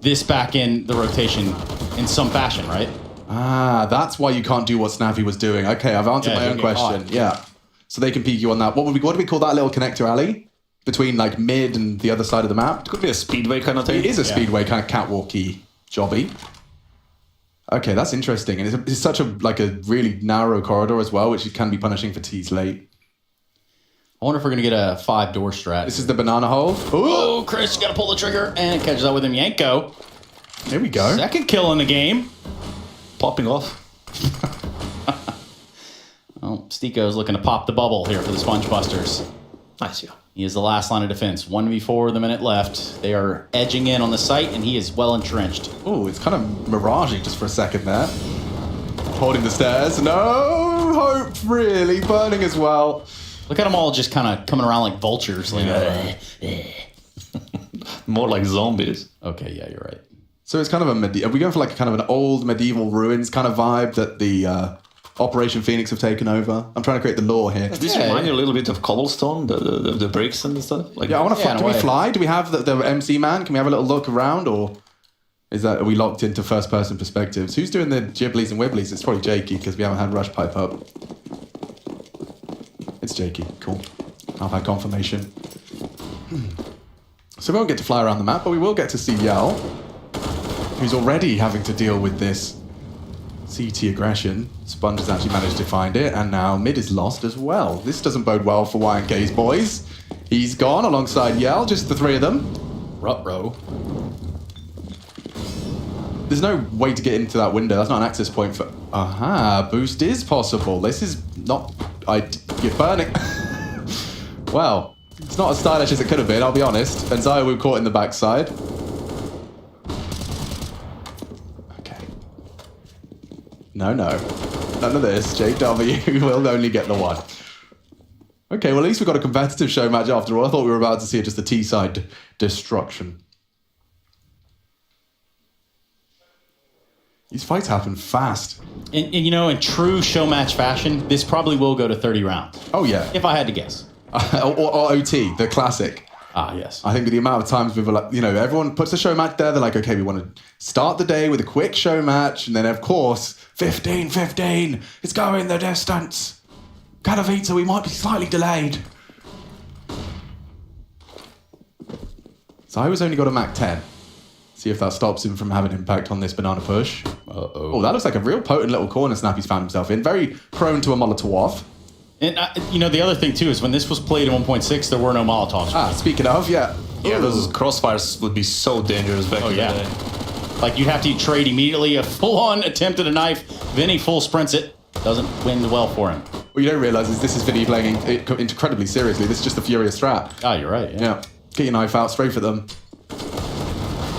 this back in the rotation in some fashion, right? Ah, that's why you can't do what Snappy was doing. Okay, I've answered my own question. Yeah. So they can peek you on that. What do we call that little connector alley? Between like mid and the other side of the map? It could be a speedway kind of thing. It is a speedway kind of catwalky jobby. Okay, that's interesting. And it's such a really narrow corridor as well, which can be punishing for T's late. I wonder if we're going to get a 5-door strat. This is the banana hole. Oh, Chris, you got to pull the trigger. And it catches up with him. Yanko. There we go. Second kill in the game. Popping off. Well, Stiko's looking to pop the bubble here for the SPUNJBUSTERS. Nice, yeah. He is the last line of defense. 1v4 the minute left. They are edging in on the site, and he is well entrenched. Oh, it's kind of miraging just for a second there. Holding the stairs. No hope, really. Burning as well. Look at them all just kind of coming around like vultures. More like zombies. Okay, yeah, you're right. So it's kind of are we going for like kind of an old medieval ruins kind of vibe that the Operation Phoenix have taken over? I'm trying to create the lore here. Does this remind you a little bit of cobblestone, the bricks and stuff? Like, yeah, I want to fly. Do we fly? Do we have the MC man? Can we have a little look around, or are we locked into first-person perspectives? Who's doing the gibblies and wibblies? It's probably Jakey because we haven't had Rush pipe up. It's Jakey. Cool. I've had confirmation. So we won't get to fly around the map, but we will get to see Yell, who's already having to deal with this CT aggression. Sponge has actually managed to find it, and now mid is lost as well. This doesn't bode well for Y&K's boys. He's gone alongside Yell, just the three of them. Ruh-roh. There's no way to get into that window. That's not an access point for... Aha, boost is possible. This is not... You're burning... Well, it's not as stylish as it could have been, I'll be honest. And Zywu caught in the backside. No. None of this. JW will only get the one. Okay, well, at least we've got a competitive show match after all. I thought we were about to see just a T-side destruction. These fights happen fast. And in true show match fashion, this probably will go to 30 rounds. Oh, yeah. If I had to guess. or OT, the classic. Ah, yes. I think with the amount of times we've everyone puts a show match there, they're like, okay, we want to start the day with a quick show match, and then, of course, 15, it's going the distance. Katowice, we might be slightly delayed. So I was only got a Mach 10. See if that stops him from having impact on this banana push. Uh-oh. Oh, that looks like a real potent little corner Snappy's found himself in. Very prone to a Molotov. And, the other thing, too, is when this was played in 1.6, there were no Molotovs. Ah, speaking of, yeah. Yeah, those crossfires would be so dangerous back in the day. Like, you'd have to trade immediately a full-on attempt at a knife. Vinny full sprints it. Doesn't win well for him. What you don't realise is this is Vinny playing it incredibly seriously. This is just a furious strat. Oh, you're right, yeah. Get your knife out, straight for them.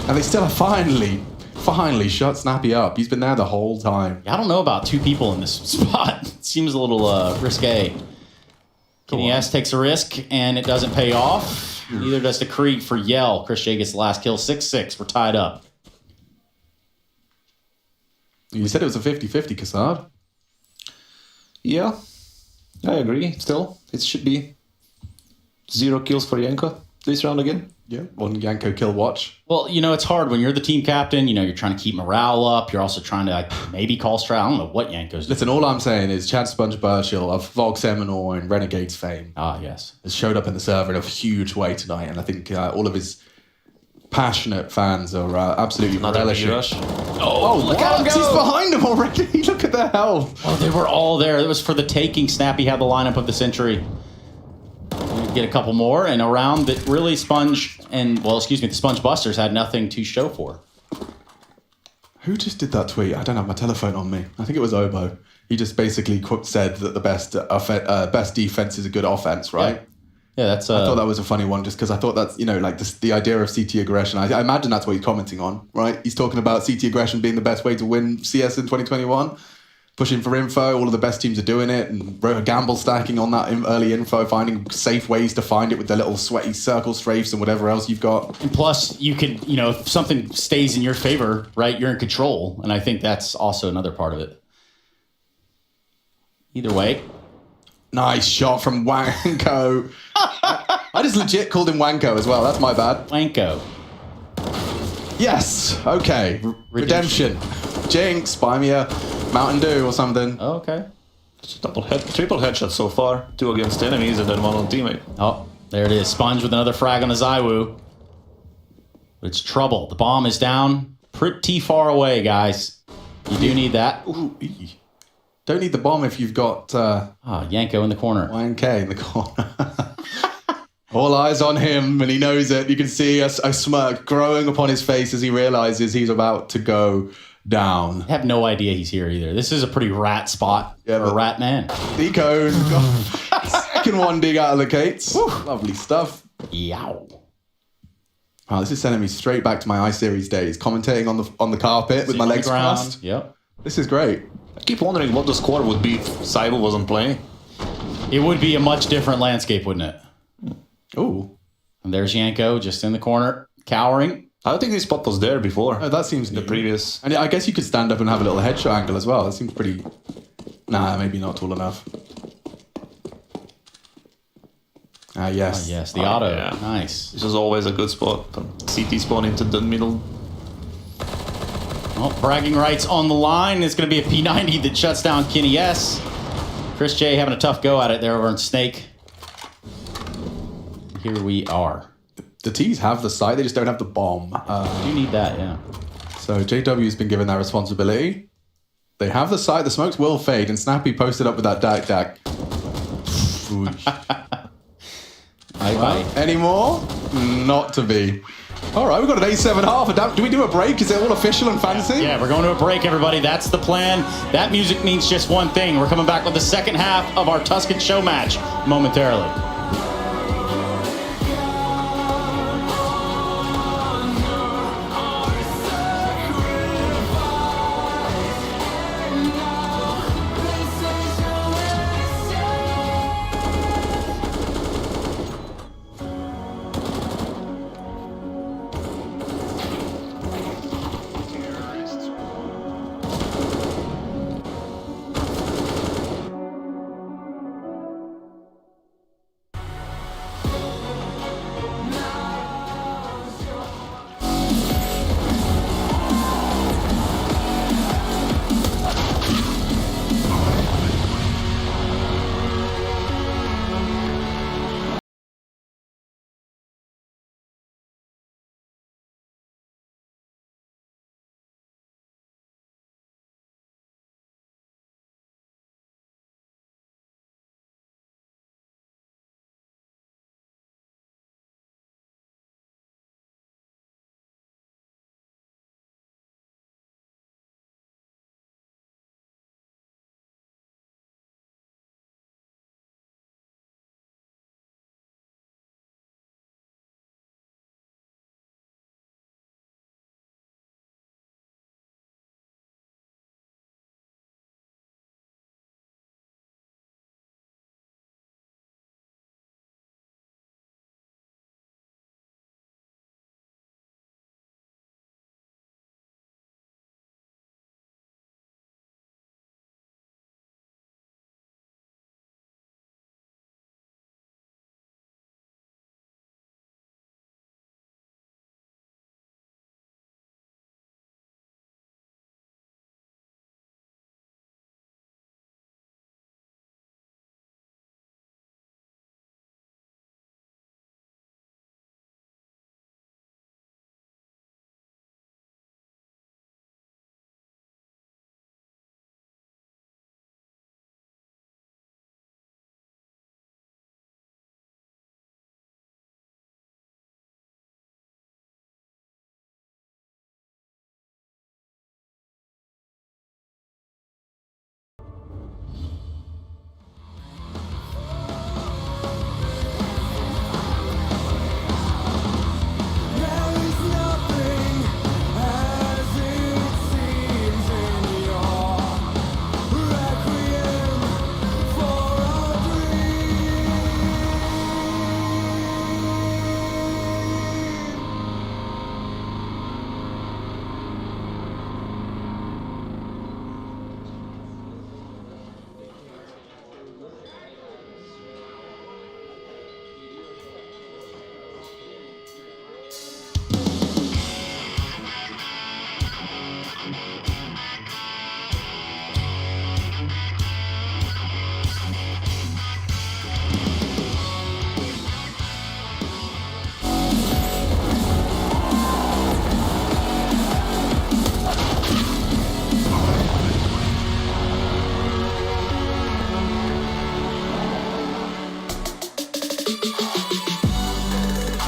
And they still are finally Finally shut Snappy up. He's been there the whole time. I don't know about 2 people in this spot. It seems a little risque. Kenny S takes a risk, and it doesn't pay off. Neither does the Krieg for Yell. Chris J gets the last kill. 6-6. We're tied up. You said it was a 50-50, Kassad. Yeah, I agree. Still, it should be 0 kills for Yanko this round again. Yeah, 1 Yanko kill watch. Well, you know, it's hard when you're the team captain. You know, you're trying to keep morale up. You're also trying to maybe call strat. I don't know what Yanko's doing. Listen, all I'm saying is Chad SpongeBurchill of Vogue Seminole and Renegades fame. Yes. Has showed up in the server in a huge way tonight, and I think all of his passionate fans are absolutely relishing. Oh, look at him go! He's behind him already. Look at their health. Oh, they were all there. It was for the taking. Snappy had the lineup of the century. Get a couple more, and around that really the Sponge Busters had nothing to show for. Who just did that tweet? I don't have my telephone on me. I think it was Obo. He just basically said that the best defense is a good offense, right? Yeah, that's. I thought that was a funny one, just because I thought that's the idea of CT aggression. I imagine that's what he's commenting on, right? He's talking about CT aggression being the best way to win CS in 2021. Pushing for info, all of the best teams are doing it, and gamble stacking on that early info, finding safe ways to find it with the little sweaty circle strafes and whatever else you've got. And plus, you could, if something stays in your favor, right, you're in control. And I think that's also another part of it. Either way. Nice shot from Wanko. I just legit called him Wanko as well. That's my bad. Wanko. Yes. Okay. Redemption. Jinx, buy me a Mountain Dew or something. Oh, okay. It's a triple headshot so far. 2 against enemies and then 1 on teammate. Oh, there it is. Sponge with another frag on a Zywoo. But it's trouble. The bomb is down pretty far away, guys. You do need that. Ooh, don't need the bomb if you've got... Yanko in the corner. 1K in the corner. All eyes on him, and he knows it. You can see a smirk growing upon his face as he realizes he's about to go down. I have no idea he's here either. This is a pretty rat spot for a rat man. Deco, second one dig out of the gates. Lovely stuff. Yow. Wow, this is sending me straight back to my iSeries days, commentating on the carpet with my legs crossed. Yep. This is great. I keep wondering what the score would be if Saibo wasn't playing. It would be a much different landscape, wouldn't it? Ooh. And there's Yanko just in the corner, cowering. I don't think this spot was there before. Oh, that seems the previous. And I guess you could stand up and have a little headshot angle as well. That seems pretty... Nah, maybe not tall enough. Yes. Yes, the auto. Yeah. Nice. This is always a good spot. CT spawn into the middle. Well, bragging rights on the line. It's going to be a P90 that shuts down Kenny S. Chris J having a tough go at it there over in Snake. Here we are. The T's have the site, they just don't have the bomb. You need that, yeah. So JW's been given that responsibility. They have the site, the smokes will fade, and Snappy posted up with that dak. Any more? Not to be. All right, we've got an 8-7-1/2. Do we do a break? Is it all official and fancy? Yeah, we're going to a break, everybody. That's the plan. That music means just one thing. We're coming back with the second half of our Tuscan show match momentarily.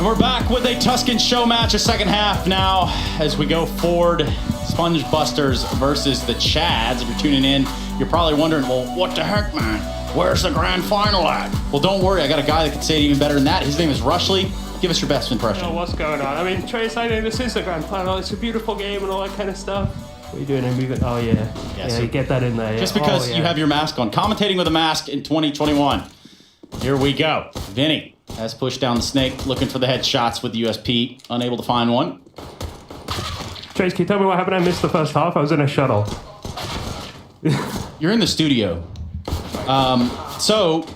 We're back with a Tuscan show match, a second half now as we go forward. SPUNJBUSTERS versus the Chads. If you're tuning in, you're probably wondering, well, what the heck, man? Where's the grand final at? Well, don't worry. I got a guy that can say it even better than that. His name is Rushley. Give us your best impression. Oh, what's going on? I mean, Trace, I think this is the grand final. It's a beautiful game and all that kind of stuff. What are you doing? Oh, yeah. Yeah, you get that in there. Just because you have your mask on. Commentating with a mask in 2021. Here we go. Vinny has pushed down the snake, looking for the headshots with the USP. Unable to find one. Trace, can you tell me what happened? I missed the first half. I was in a shuttle. You're in the studio. So,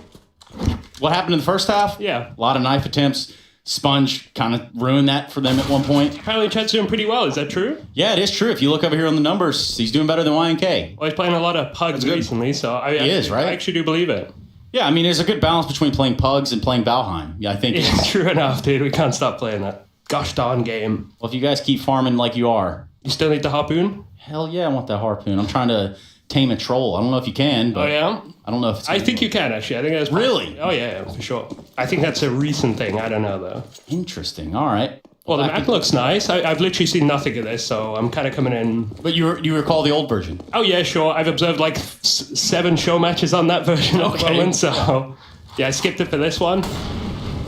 what happened in the first half? Yeah. A lot of knife attempts. Sponge kind of ruined that for them at one point. Apparently, Chad's doing pretty well. Is that true? Yeah, it is true. If you look over here on the numbers, he's doing better than YNK. Well, he's playing a lot of pugs recently, so I actually do believe it. Yeah, I mean, there's a good balance between playing pugs and playing Valheim. Yeah, I think. Yeah, true enough, dude. We can't stop playing that gosh darn game. Well, if you guys keep farming like you are. You still need the harpoon? Hell yeah, I want that harpoon. I'm trying to tame a troll. I don't know if you can, but yeah? I don't know if it's... I think you can, actually. I think that's... Really? Oh, yeah, for sure. I think that's a recent thing. I don't know, though. Interesting. All right. Well, the map looks nice. I've literally seen nothing of this, so I'm kind of coming in... But you recall the old version? Oh, yeah, sure. I've observed like 7 show matches on that version at the moment, so... Yeah, I skipped it for this one.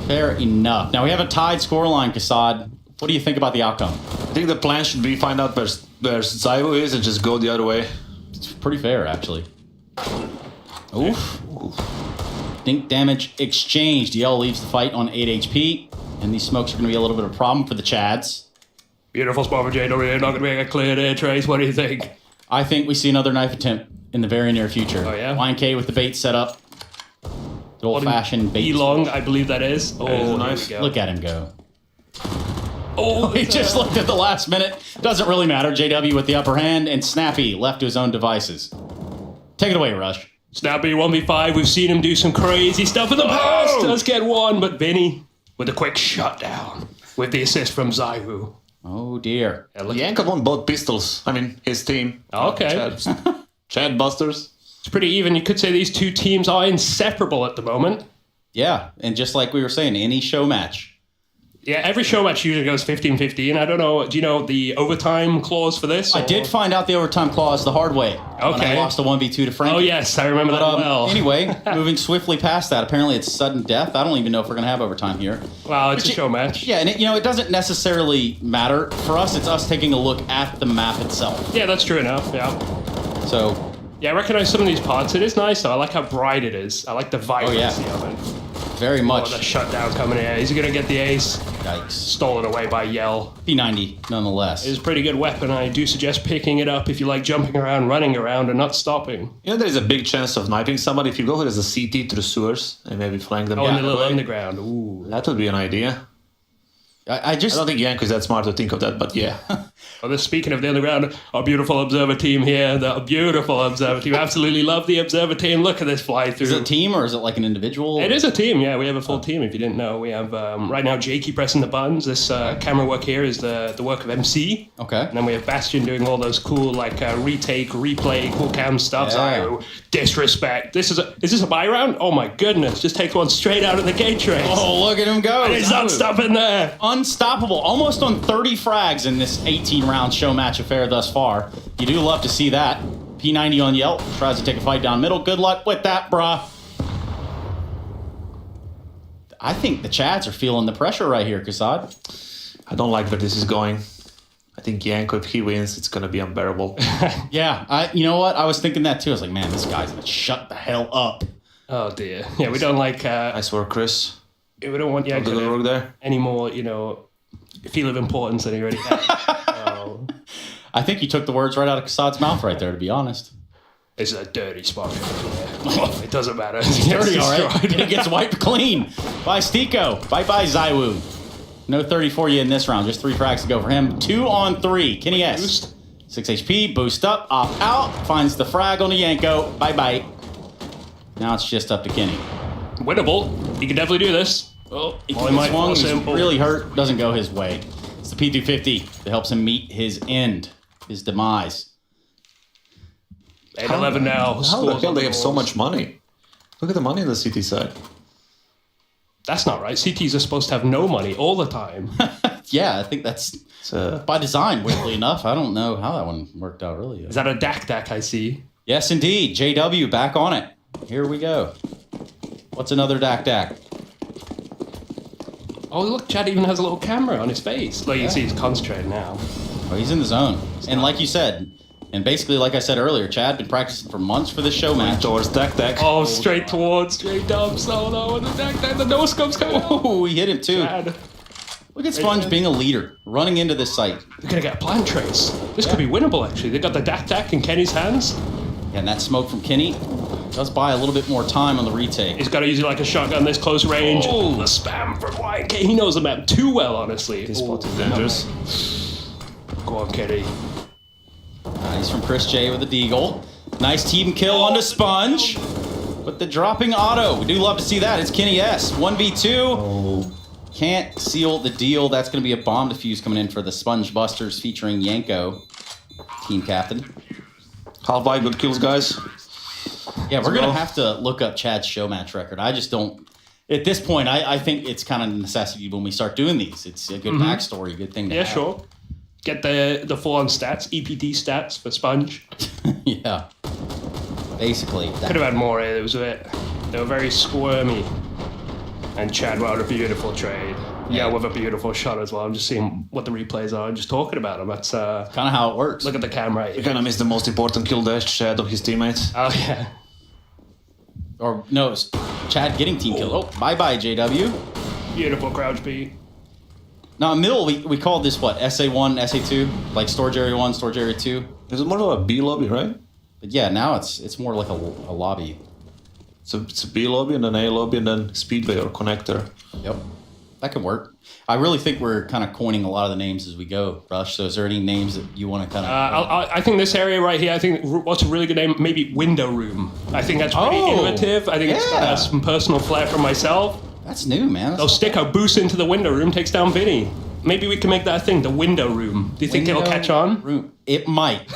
Fair enough. Now, we have a tied scoreline, Kassad. What do you think about the outcome? I think the plan should be find out where Zyvo is and just go the other way. It's pretty fair, actually. Oof. Dink damage exchanged. Yell leaves the fight on 8 HP. And these smokes are going to be a little bit of a problem for the Chads. Beautiful spot for JW. Not going to make a clear there, Trace. What do you think? I think we see another knife attempt in the very near future. Oh, yeah? YNK with the bait set up. The old-fashioned bait. E-long, I believe that is. Oh, nice. Look at him go. Oh, he just looked at the last minute. Doesn't really matter. JW with the upper hand, and Snappy left to his own devices. Take it away, Rush. Snappy 1v5. We've seen him do some crazy stuff in the past. Does get one, but Vinny with a quick shutdown with the assist from Zyvu. Oh, dear. Yanka won both pistols. I mean, his team. Okay. Chad Busters. It's pretty even. You could say these two teams are inseparable at the moment. Yeah, and just like we were saying, any show match. Yeah, every show match usually goes 15-15. I don't know. Do you know the overtime clause for this? I did find out the overtime clause the hard way. Okay. When I lost a 1v2 to Frankie. Oh, yes. I remember that well. Anyway, moving swiftly past that. Apparently, it's sudden death. I don't even know if we're going to have overtime here. Well, it's a show match. Yeah, and it doesn't necessarily matter. For us, it's us taking a look at the map itself. Yeah, that's true enough. Yeah. So... Yeah, I recognize some of these parts. It is nice, though. I like how bright it is. I like the vibrancy of it. Very much. The shutdown coming in. He's going to get the ace. Yikes. Stolen away by Yell. P90, nonetheless. It's a pretty good weapon. I do suggest picking it up if you like jumping around, running around, and not stopping. You know, there's a big chance of sniping somebody if you go as a CT to the sewers and maybe flank them. Oh, in the little underground. Ooh. That would be an idea. I don't think Yanko's that smart to think of that, but yeah. Speaking of the underground, our beautiful observer team here, the beautiful observer team. Absolutely love the observer team. Look at this fly through. Is it a team or is it like an individual? It is a team, yeah. We have a full team, if you didn't know. We have, right now, Jakey pressing the buttons. This camera work here is the work of MC. Okay. And then we have Bastion doing all those cool, like, retake, replay, cool cam stuff. Yeah. Disrespect. Is this a buy round? Oh, my goodness. Just takes one straight out of the gate trace. Oh, look at him go. And he's not stopping there. Unstoppable. Almost on 30 frags in this 18-round show match affair thus far. You do love to see that. P90 on Yelp. Tries to take a fight down middle. Good luck with that, bruh. I think the Chads are feeling the pressure right here, Kassad. I don't like where this is going. I think Yanko, if he wins, it's going to be unbearable. Yeah, you know what? I was thinking that too. I was like, man, this guy's going to shut the hell up. Oh, dear. Yeah, we don't like... Nice work, Chris. We don't want Yanko good work there. Any more, feel of importance than he already has. I think you took the words right out of Kassad's mouth right there, to be honest. This is a dirty spot. It doesn't matter. It's dirty, all right. And it gets wiped clean by Stiko. Bye-bye, Zywu. No 30 for you in this round. Just 3 frags to go for him. 2 on 3. Kenny S. Boost. 6 HP. Boost up. Opt out. Finds the frag on the Yanko. Bye-bye. Now it's just up to Kenny. Winnable. He can definitely do this. Oh, he swung. He's really hurt. Doesn't go his way. It's the P250 that helps him meet his end. His demise. 8-11 now. How the hell they have so much money? Look at the money on the CT side. That's not right. CTs are supposed to have no money all the time. Yeah, I think that's by design, weirdly enough. I don't know how that one worked out really. Is that a DAC I see? Yes, indeed. JW back on it. Here we go. What's another DAC? Oh, look, Chad even has a little camera on his face. Like, you can see he's concentrating now. Oh, he's in the zone. And like you said, and basically, like I said earlier, Chad been practicing for months for this show match. Towards DAC. Oh, straight dubs. Oh, no, the DAC, the no-scope's coming. Oh, he hit him too. Chad. Look at Spunj being a leader, running into this site. They're going to get a plant trace. This could be winnable, actually. They got the DAC in Kenny's hands. Yeah, and that smoke from Kenny does buy a little bit more time on the retake. He's got to use it like a shotgun this close range. Oh, the spam from YK. He knows the map too well, honestly. His spot is dangerous. Go on, Kenny. Nice from Chris J with a deagle. Nice team kill onto Spunj. But the dropping auto, we do love to see that. It's Kenny S. 1v2. Can't seal the deal. That's going to be a bomb defuse coming in for the SPUNJBUSTERS featuring Yanko, team captain. Half-by good kills, guys. Yeah, we're going to have to look up Chad's show match record. I just don't... At this point, I think it's kind of a necessity when we start doing these. It's a good backstory, a good thing to have. Yeah, sure. Get the full-on stats, EPT stats for Spunj. Yeah. Basically. Could have had more. They were very squirmy. And Chad wrote a beautiful trade. Yeah, with a beautiful shot as well. I'm just seeing what the replays are and just talking about them. That's kind of how it works. Look at the camera. You kind of missed the most important kill dash, Chad, of his teammates. Oh, yeah. Or, no, it's Chad getting team kill. Oh, bye-bye, JW. Beautiful crouch beat. Now, in middle, we called this, what, SA1, SA2? Like Storage Area 1, Storage Area 2? It's more of a B lobby, right? But yeah, now it's more like a lobby. So it's a B lobby and then A lobby and then Speedway or Connector. Yep. That could work. I really think we're kind of coining a lot of the names as we go, Rush. So is there any names that you want to kind of... I think this area right here, I think what's a really good name? Maybe Window Room. I think that's pretty innovative. I think it's got some personal flair for myself. That's new, man. Stick a boost into the Window Room, takes down Vinny. Maybe we can make that a thing, the Window Room. Do you think it'll catch on? It might.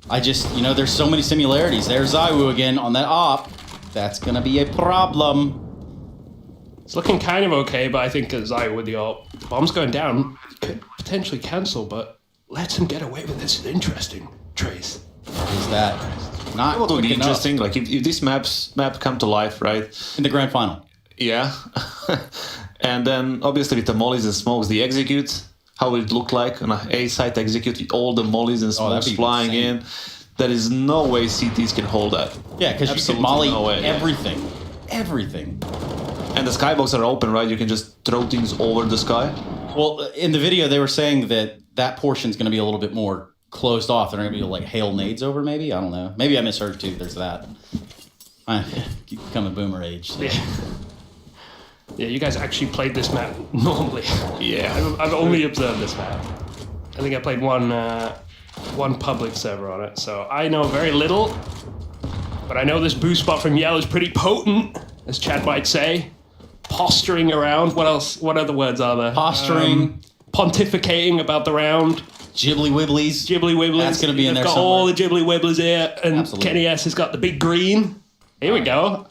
I just, there's so many similarities. There's Zaiwu again on that op. That's going to be a problem. It's looking kind of okay, but I think Zai with the bomb's going down, could potentially cancel, but lets him get away with this. Interesting, Trace. Is that not what would be interesting? Like if this map come to life, right? In the grand final. Yeah. And then obviously with the mollies and smokes, the execute, how will it look like on an A site execute with all the mollies and smokes flying insane. In? There is no way CTs can hold that. Yeah, because you can molly everything. Yeah. Everything. And the skybox are open, right? You can just throw things over the sky. Well, in the video, they were saying that portion's going to be a little bit more closed off. They're going to be like hail nades over, maybe? I don't know. Maybe I misheard, too. There's that. I keep becoming boomer age. So. Yeah, you guys actually played this map normally. Yeah. I've only observed this map. I think I played one public server on it, so I know very little. But I know this boost spot from Yell is pretty potent, as Chad might say. Posturing around. What else? What other words are there? Posturing. Pontificating about the round. Jibbly wibblies. Jibbly wibblies. That's going to be in there somewhere. somewhere. All the jibbly wibblies here. And Kenny S has got the big green. Here we go.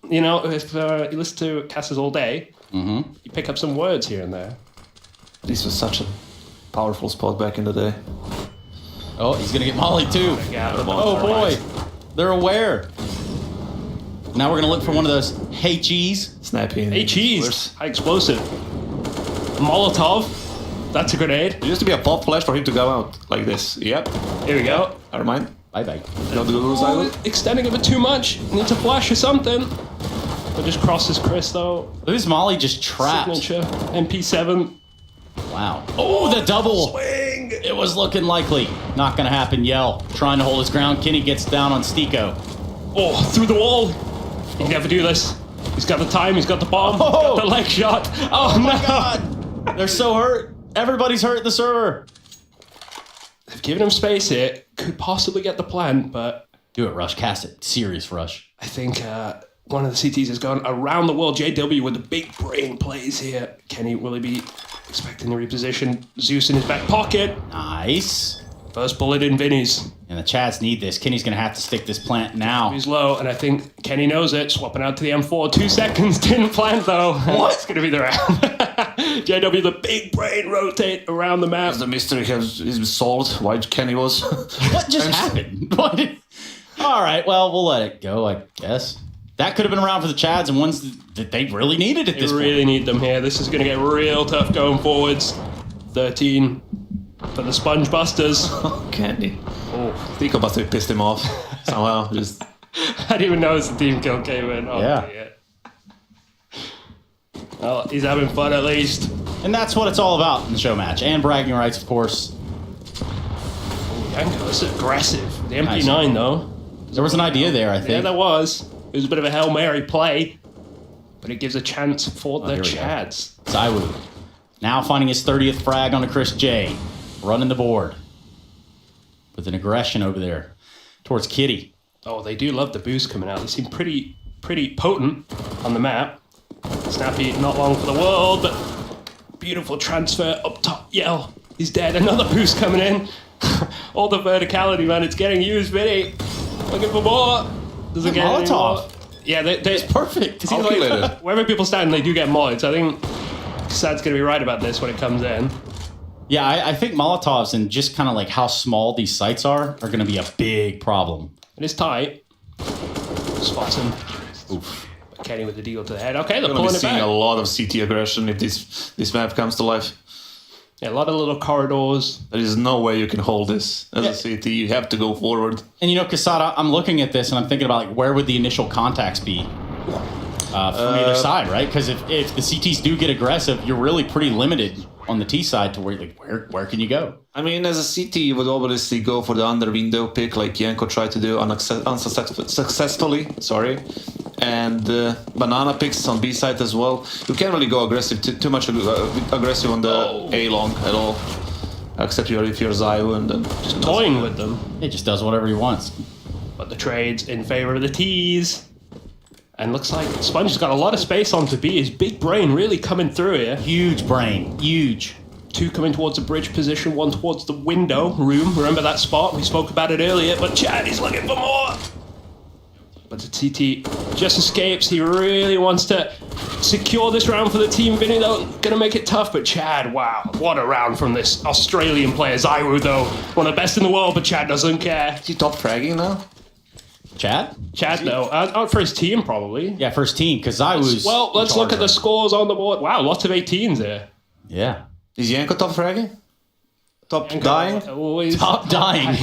If you listen to Cassis all day, you pick up some words here and there. This was such a powerful spot back in the day. Oh, he's going to get molly too. Oh, boy. They're aware. Now we're going to look for one of those hey cheese. Snappy. Hey cheese. High explosive. Molotov. That's a grenade. It used to be a pop flash for him to go out like this. Yep. Here we go. Never mind. Bye-bye. Extending a bit too much. Needs a flash or something. But just crosses Chris, though. Who's Molly just trapped? Signature. MP7. Wow. Oh, the double. Swing. It was looking likely. Not going to happen. Yell. Trying to hold his ground. Kenny gets down on Stiko. Oh, through the wall. He can never do this. He's got the time. He's got the bomb. Oh. Got the leg shot. Oh my God. They're so hurt. Everybody's hurt at the server. They've given him space here. Could possibly get the plant, but... Do it, Rush. Cast it. Serious Rush. I think one of the CTs has gone around the world. JW with the big brain plays here. Kenny, will he be expecting the reposition? Zeus in his back pocket. Nice. First bullet in Vinny's. And the Chads need this. Kenny's going to have to stick this plant now. He's low, and I think Kenny knows it. Swapping out to the M4. 2 seconds. Didn't plant, though. What? It's going to be the round. JW, the big brain rotate around the map. The mystery is solved. Why Kenny was. What just happened? All right, well, we'll let it go, I guess. That could have been around for the Chads and ones that they really needed at this point. They really need them here. This is going to get real tough going forwards. 13 for the SPUNJBUSTERS. Kenny. Oh, Tico must have pissed him off somehow. Just. I didn't even notice the team kill came in. Oh, yeah. Well, he's having fun at least. And that's what it's all about in the show match. And bragging rights, of course. Yanko, this is aggressive. The MP9, though. There was an idea there, I think. Yeah, there was. It was a bit of a Hail Mary play. But it gives a chance for the Chads. ZywOo. Now finding his 30th frag on a Chris J. Running the board. With an aggression over there. Towards Kitty. Oh, they do love the boost coming out. They seem pretty potent on the map. Snappy, not long for the world, but beautiful transfer up top. Yell, he's dead. Another boost coming in. All the verticality, man. It's getting used, Vinny. Looking for more. Doesn't get any more. Yeah, it's perfect. It seems like wherever people stand, they do get mods. I think Sad's going to be right about this when it comes in. Yeah, I think Molotovs and just kind of like how small these sites are going to be a big problem. It is tight. Spots him. Oof. Kenny with the deal to the head. Okay, they're We're pulling going to it be seeing back. a lot of CT aggression if this map comes to life. Yeah, a lot of little corridors. There is no way you can hold this as a CT. You have to go forward. And you know, Casada, I'm looking at this and I'm thinking about like where would the initial contacts be from either side, right? Because if the CTs do get aggressive, you're really pretty limited on the T side to where can you go? I mean, as a CT, you would obviously go for the under window pick, like Yanko tried to do unsuccessfully. Sorry, and banana picks on B side as well. You can't really go aggressive, too much aggressive on the A long at all. Except if you're ZywOo and then just toying with them. He just does whatever he wants. But the trade's in favor of the T's. And looks like Sponge has got a lot of space on to B. His big brain really coming through here. Huge brain. Huge. 2 coming towards the bridge position, 1 towards the window room. Remember that spot? We spoke about it earlier, but Chad is looking for more. But the TT just escapes. He really wants to secure this round for the team. Vinny, though, gonna make it tough. But Chad, wow, what a round from this Australian player. ZywOo, though, one of the best in the world, but Chad doesn't care. Is he top fragging now? Chad? Chad, no. Out for his team, probably. Yeah, for his team, because ZywOo's... Well, let's look at the scores on the board. Wow, lots of 18s there. Yeah. Is Yanko top fragging? Top dying? Top dying.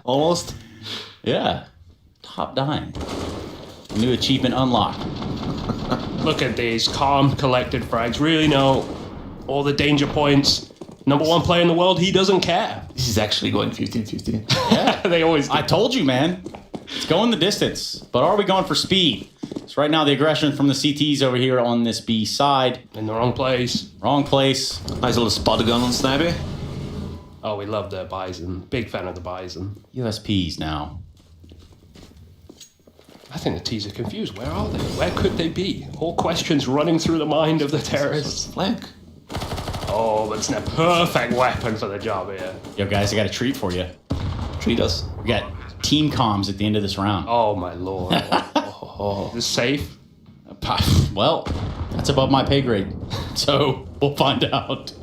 Almost. Yeah. Top dying. New achievement unlocked. Look at these calm, collected frags. Really know all the danger points. Number 1 player in the world, he doesn't care. This is actually going 15-15. Yeah, they always do. I told you, man. It's going the distance. But are we going for speed? So right now, the aggression from the CTs over here on this B side. In the wrong place. Wrong place. Nice little spot gun on Snappy. Oh, we love the Bison. Big fan of the Bison. USPs now. I think the T's are confused. Where are they? Where could they be? All questions running through the mind of the terrorists. Flank. Oh, that's a perfect weapon for the job here. Yo, guys, I got a treat for you. Treat us. We got team comms at the end of this round. Oh, my lord. Is this safe? Well, that's above my pay grade. So, we'll find out.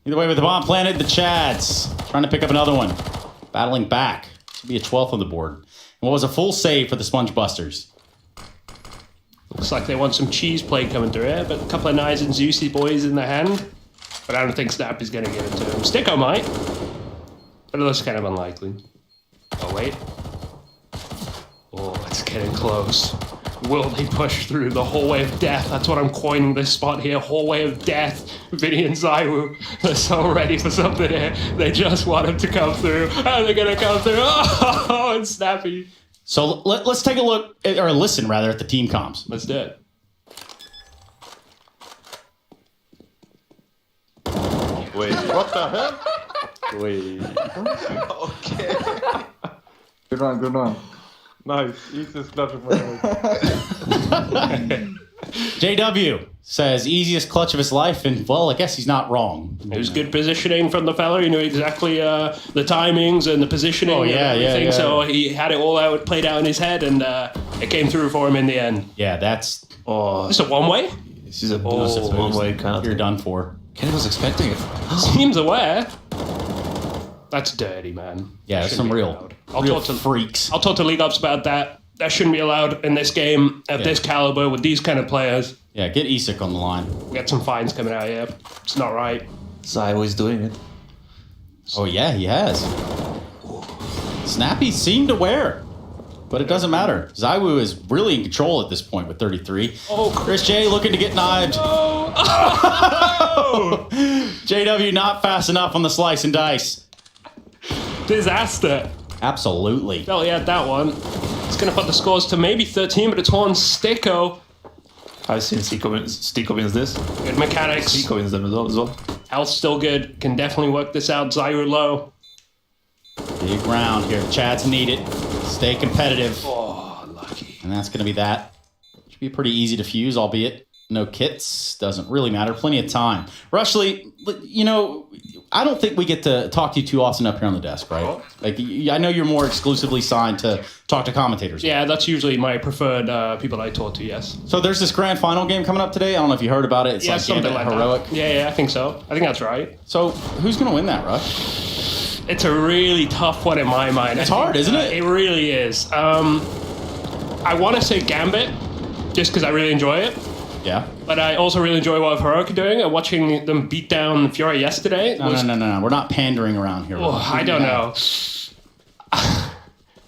Either way, with the bomb planted, the Chads trying to pick up another one. Battling back. This will be a 12th on the board. And what was a full save for the SPUNJBUSTERS. Looks like they want some cheese play coming through here, but a couple of nice and juicy boys in the hand. But I don't think Snappy's going to give it to him. Sticko might, but it looks kind of unlikely. Oh, wait. Oh, it's getting close. Will they push through the hallway of death? That's what I'm coining this spot here. Hallway of death. Vinny and ZywOo, they're so ready for something here. They just want him to come through. Are they going to come through? Oh, and Snappy. So let's take a look, or listen rather, at the team comms. Let's do it. Wait, what the hell? Wait. Okay. Good one. Nice. Easiest clutch of my life. JW, says easiest clutch of his life, and well, I guess he's not wrong. It was good positioning from the fella. He knew exactly the timings and the positioning and everything. So he had it all out, played out in his head, and it came through for him in the end. Yeah, that's... This is a one-way? This is a one-way kind of You're done for. Kenny was expecting it. Seems aware. That's dirty, man. Yeah, Shouldn't some be real allowed. I'll talk to freaks. I'll talk to League Ops about that. That shouldn't be allowed in this game at this caliber with these kind of players. Yeah, get Isak on the line. We got some fines coming out here. It's not right. Zywo is doing it. Oh, yeah, he has. Snappy seemed aware, but it doesn't matter. Zywo is really in control at this point with 33. Oh, Chris J looking to get knived. Oh. JW not fast enough on the slice and dice. Disaster. Absolutely. Felt he had that one. It's going to put the scores to maybe 13, but it's on Sticko. I've seen Stico wins this. Good mechanics. Stico wins them as well. Health's still good. Can definitely work this out. Zyro low. Big round here. Chads need it. Stay competitive. Oh, lucky. And that's going to be that. Should be pretty easy to fuse, albeit no kits. Doesn't really matter. Plenty of time. Rushley, you know, I don't think we get to talk to you too often up here on the desk, right? Oh. Like, I know you're more exclusively signed to talk to commentators. Yeah, that's usually my preferred people I talk to, yes. So there's this grand final game coming up today. I don't know if you heard about it. It's like something Gambit like Heroic. that. Yeah, I think so. I think that's right. So who's going to win that, Rush? It's a really tough one in my mind. It's hard, isn't it? It really is. I want to say Gambit, just because I really enjoy it. Yeah. But I also really enjoy what Heroic are doing. Watching them beat down Fiora yesterday. No. We're not pandering around here. Oh, I don't know.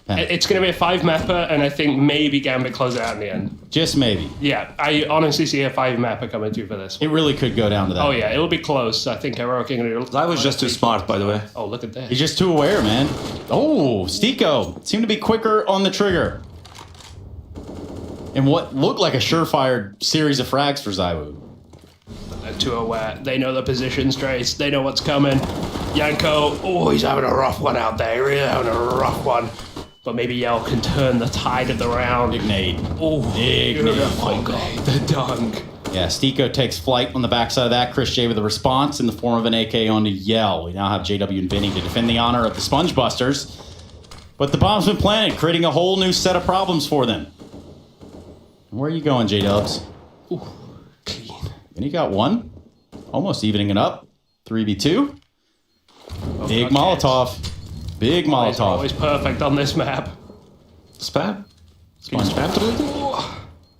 It's going to be a 5-mapper, and I think maybe Gambit close it out in the end. Just maybe. Yeah, I honestly see a 5-mapper coming through for this one. It really could go down to that. Oh, yeah, it'll be close. I think Heroic are going to... I was just too smart, by the way. Oh, look at that. He's just too aware, man. Oh, Stico seemed to be quicker on the trigger. And what looked like a surefire series of frags for Zywo. They're too aware. They know the positions, Trace. They know what's coming. Yanko, oh, he's having a rough one out there. Really having a rough one. But maybe Yell can turn the tide of the round. Big nade. Oh, big nade. Oh, God. The dunk. Yeah, Stico takes flight on the backside of that. Chris J with a response in the form of an AK onto Yell. We now have JW and Vinny to defend the honor of the SPUNJBUSTERS. But the bomb's been planted, creating a whole new set of problems for them. Where are you going, J-Dubs? Ooh, clean. And you got one. Almost evening it up. 3v2. Big Molotov. Big Molotov. Always perfect on this map. Spam? Sponge. Spam through it?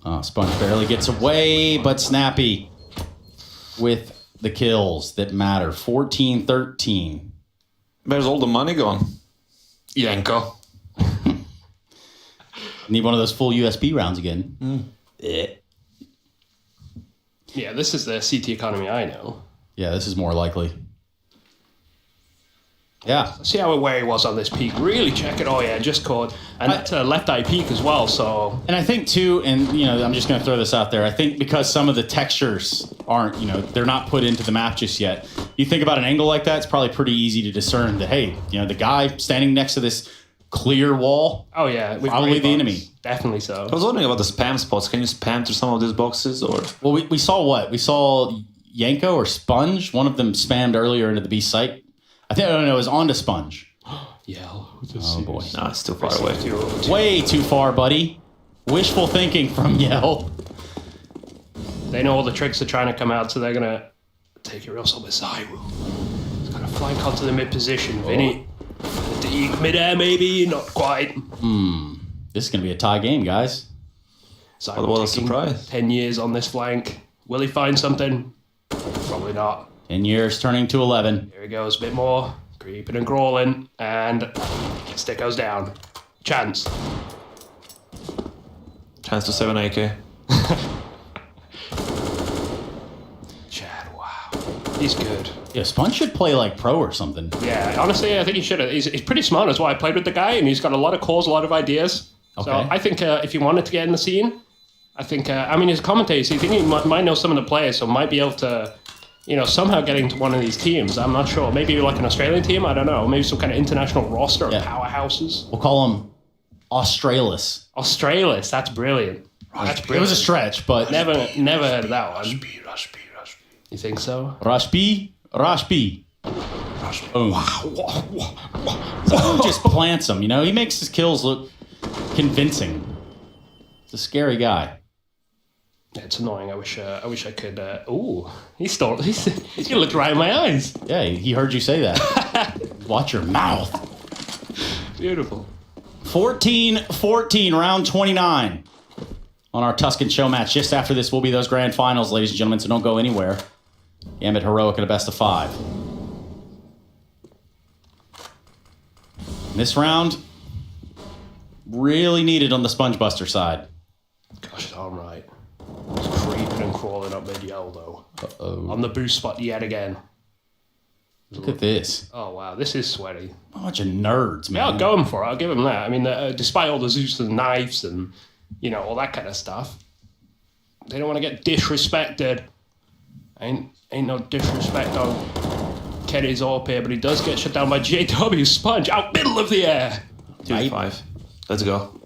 Oh, Sponge barely gets away, but Snappy with the kills that matter. 14-13. Where's all the money gone? Yanko. Need one of those full USB rounds again. Yeah, this is the CT economy I know. Yeah, this is more likely. Yeah. See how aware he was on this peak. Really check it. Oh, yeah, just caught. And that's a left eye peak as well, so... And I think, too, and, you know, I'm just going to throw this out there. I think because some of the textures aren't, you know, they're not put into the map just yet. You think about an angle like that, it's probably pretty easy to discern that, hey, you know, the guy standing next to this clear wall. Oh, yeah. Probably the enemy. Definitely so. I was wondering about the spam spots. Can you spam through some of these boxes, or...? Well, we saw what? We saw Yanko or Sponge. One of them spammed earlier into the B site. I think, no, it was onto Sponge. Yeah. Oh, boy. Nah, it's too far away. Way too far, buddy. Wishful thinking from Yell. They know all the tricks are trying to come out, so they're going to take it real slow with Zyro. He's going to flank onto the mid position. Vinny. Mid-air, maybe. Not quite. This is going to be a tie game, guys. Zyro what a surprise. 10 years on this flank. Will he find something? Probably not. 10 years turning to 11. Here he goes, a bit more. Creeping and crawling. And stick goes down. Chance. Chance to 7 AK. Chad, wow. He's good. Yeah, Sponge should play like pro or something. Yeah, honestly, I think he should have. He's pretty smart. That's why I played with the guy, and he's got a lot of calls, a lot of ideas. Okay. So I think if he wanted to get in the scene, I think, I mean, his commentators, I think he might know some of the players, so might be able to, you know, somehow get into one of these teams. I'm not sure. Maybe like an Australian team, I don't know. Maybe some kind of international roster of powerhouses. We'll call him Australis. Australis, that's brilliant. That's It was a stretch, but never heard of that one. Rush B. You think so? Rush B. Boom. Zayu just plants him, you know? He makes his kills look convincing. It's a scary guy. Yeah, it's annoying. I wish I could. Ooh, he looked right in my eyes. Yeah, he heard you say that. Watch your mouth. Beautiful. 14-14, round 29 on our Tuscan show match. Just after this will be those grand finals, ladies and gentlemen, so don't go anywhere. Gambit Heroic at a best of 5. This round, really needed on the SPUNJBUSTER side. Gosh, all right. It's creeping and crawling up mid-yell, though. Uh-oh. On the boost spot yet again. Look at this. Oh, wow. This is sweaty. A bunch of nerds, man. Yeah, I'll go in for it. I'll give him that. I mean, despite all the use of knives and, you know, all that kind of stuff, they don't want to get disrespected. Ain't no disrespect on Kenny's AWP here, but he does get shut down by JW. Sponge out middle of the air. 2-5. Let's go.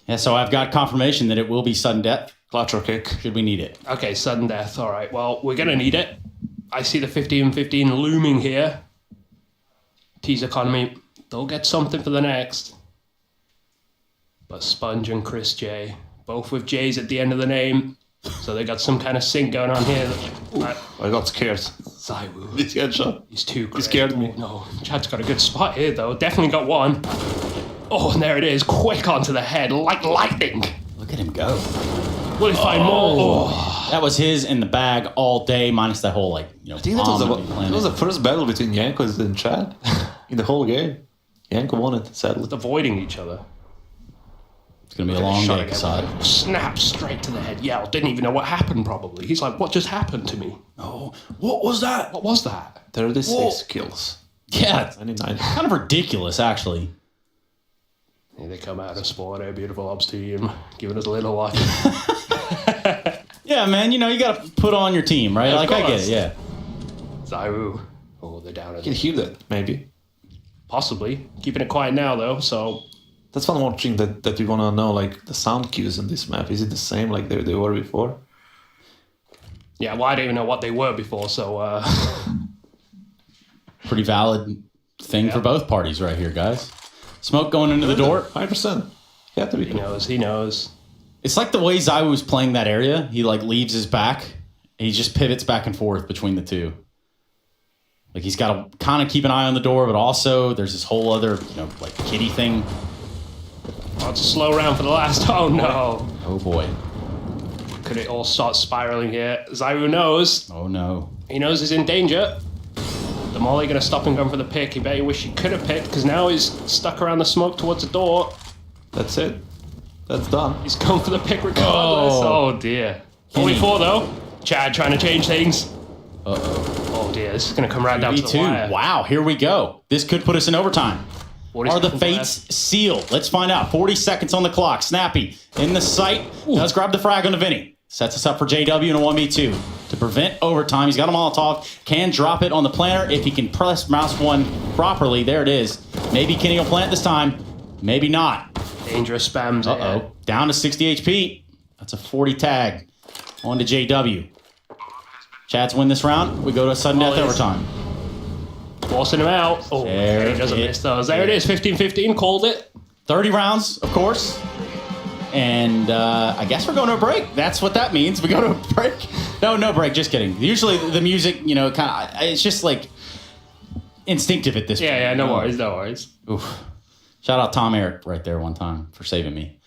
Yeah, so I've got confirmation that it will be sudden death. Clutch or kick. Should we need it? Okay, sudden death. All right, well, we're going to need it. I see the 15-15 looming here. Tease economy. They'll get something for the next. But Sponge and Chris J, both with J's at the end of the name. So they got some kind of sync going on here. I got scared. Zayu. This headshot. He's too great. He scared me. No, Chad's got a good spot here, though. Definitely got one. Oh, and there it is. Quick onto the head, like lightning. Look at him go. Will he find more? Oh. That was his in the bag all day, minus that whole, like, you know, I think that was the first battle between Yanko and Chad in the whole game. Yanko won it, sadly. Avoiding each other. It's going to be a long day, Kasad. Snap straight to the head. Yell. Didn't even know what happened, probably. He's like, what just happened to me? Oh, what was that? What was that? 36 kills. Yeah. 99. Kind of ridiculous, actually. Here they come out of spawn, a beautiful ops team, giving us a little luck. Yeah, man, you know, you got to put on your team, right? Yeah, like, I get it, yeah. Zayu. Oh, they're down. You can hear that, maybe. Possibly. Keeping it quiet now, though, so... That's one more thing that we want to know, like, the sound cues in this map. Is it the same like they were before? Yeah, well, I don't even know what they were before, so... Pretty valid thing for both parties right here, guys. Smoke going into the door. 100%. He had to be. He knows. It's like the way Zayu was playing that area. He, like, leaves his back. He just pivots back and forth between the two. Like, he's got to kind of keep an eye on the door, but also there's this whole other, you know, like, kitty thing. Oh, it's a slow round for the last. Oh, no. Oh, boy. Could it all start spiraling here? Zayu knows. Oh, no. He knows he's in danger. The Molly going to stop and go for the pick. He bet he wish he could have picked, because now he's stuck around the smoke towards the door. That's it. That's done. He's going for the pick regardless. Oh dear. 44 though. Chad trying to change things. Uh-oh. Oh dear, this is going to come right down to the wire. Wow, here we go. This could put us in overtime. Are the fates sealed? Let's find out. 40 seconds on the clock. Snappy in the sight. Does grab the frag on the Vinny. Sets us up for JW in a 1v2. To prevent overtime, he's got a Molotov. Can drop it on the planter if he can press mouse one properly. There it is. Maybe Kenny will plant this time. Maybe not. Dangerous spams. Uh-oh. Down to 60 HP. That's a 40 tag. On to JW. Chads win this round. We go to a sudden death overtime. Forcing him out. Oh, there he doesn't miss those. There it is. 15-15. Called it. 30 rounds, of course. And I guess we're going to a break. That's what that means. We go to a break. No break. Just kidding. Usually the music, you know, kind of, it's just like instinctive at this point. Yeah, no worries. Oof. Shout out Tom Eric right there one time for saving me.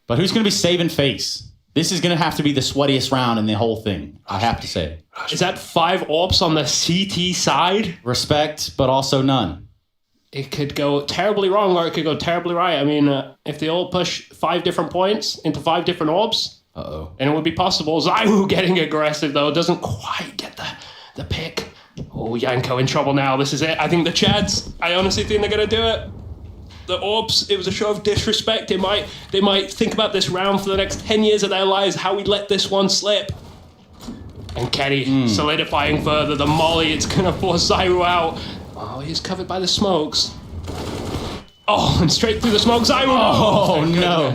But who's going to be saving face? This is going to have to be the sweatiest round in the whole thing, I have to say. Is that 5 AWPs on the CT side? Respect, but also none. It could go terribly wrong or it could go terribly right. I mean, if they all push 5 different points into 5 different AWPs, and it would be possible. Zayu getting aggressive, though, doesn't quite get the pick. Oh, Yanko in trouble now. This is it. I think the Chads, I honestly think they're going to do it. The AWPs, it was a show of disrespect. They might think about this round for the next 10 years of their lives, how we let this one slip. And Kenny solidifying further. The Molly, it's going to force Zayu out. Oh, he's covered by the smokes. Oh, and straight through the smoke. Zayu. Oh, no.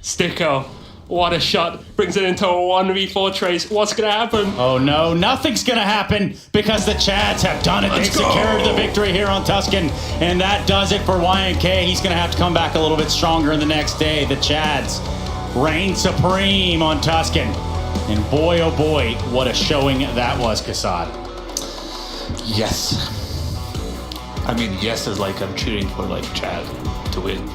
Sticko. What a shot. Brings it into a 1v4 trace. What's going to happen? Oh no, nothing's going to happen because the Chads have done it. They've secured the victory here on Tuscan. And that does it for YNK. He's going to have to come back a little bit stronger in the next day. The Chads reign supreme on Tuscan. And boy, oh boy, what a showing that was, Kassad. Yes. I mean, yes is like I'm cheering for like Chad to win.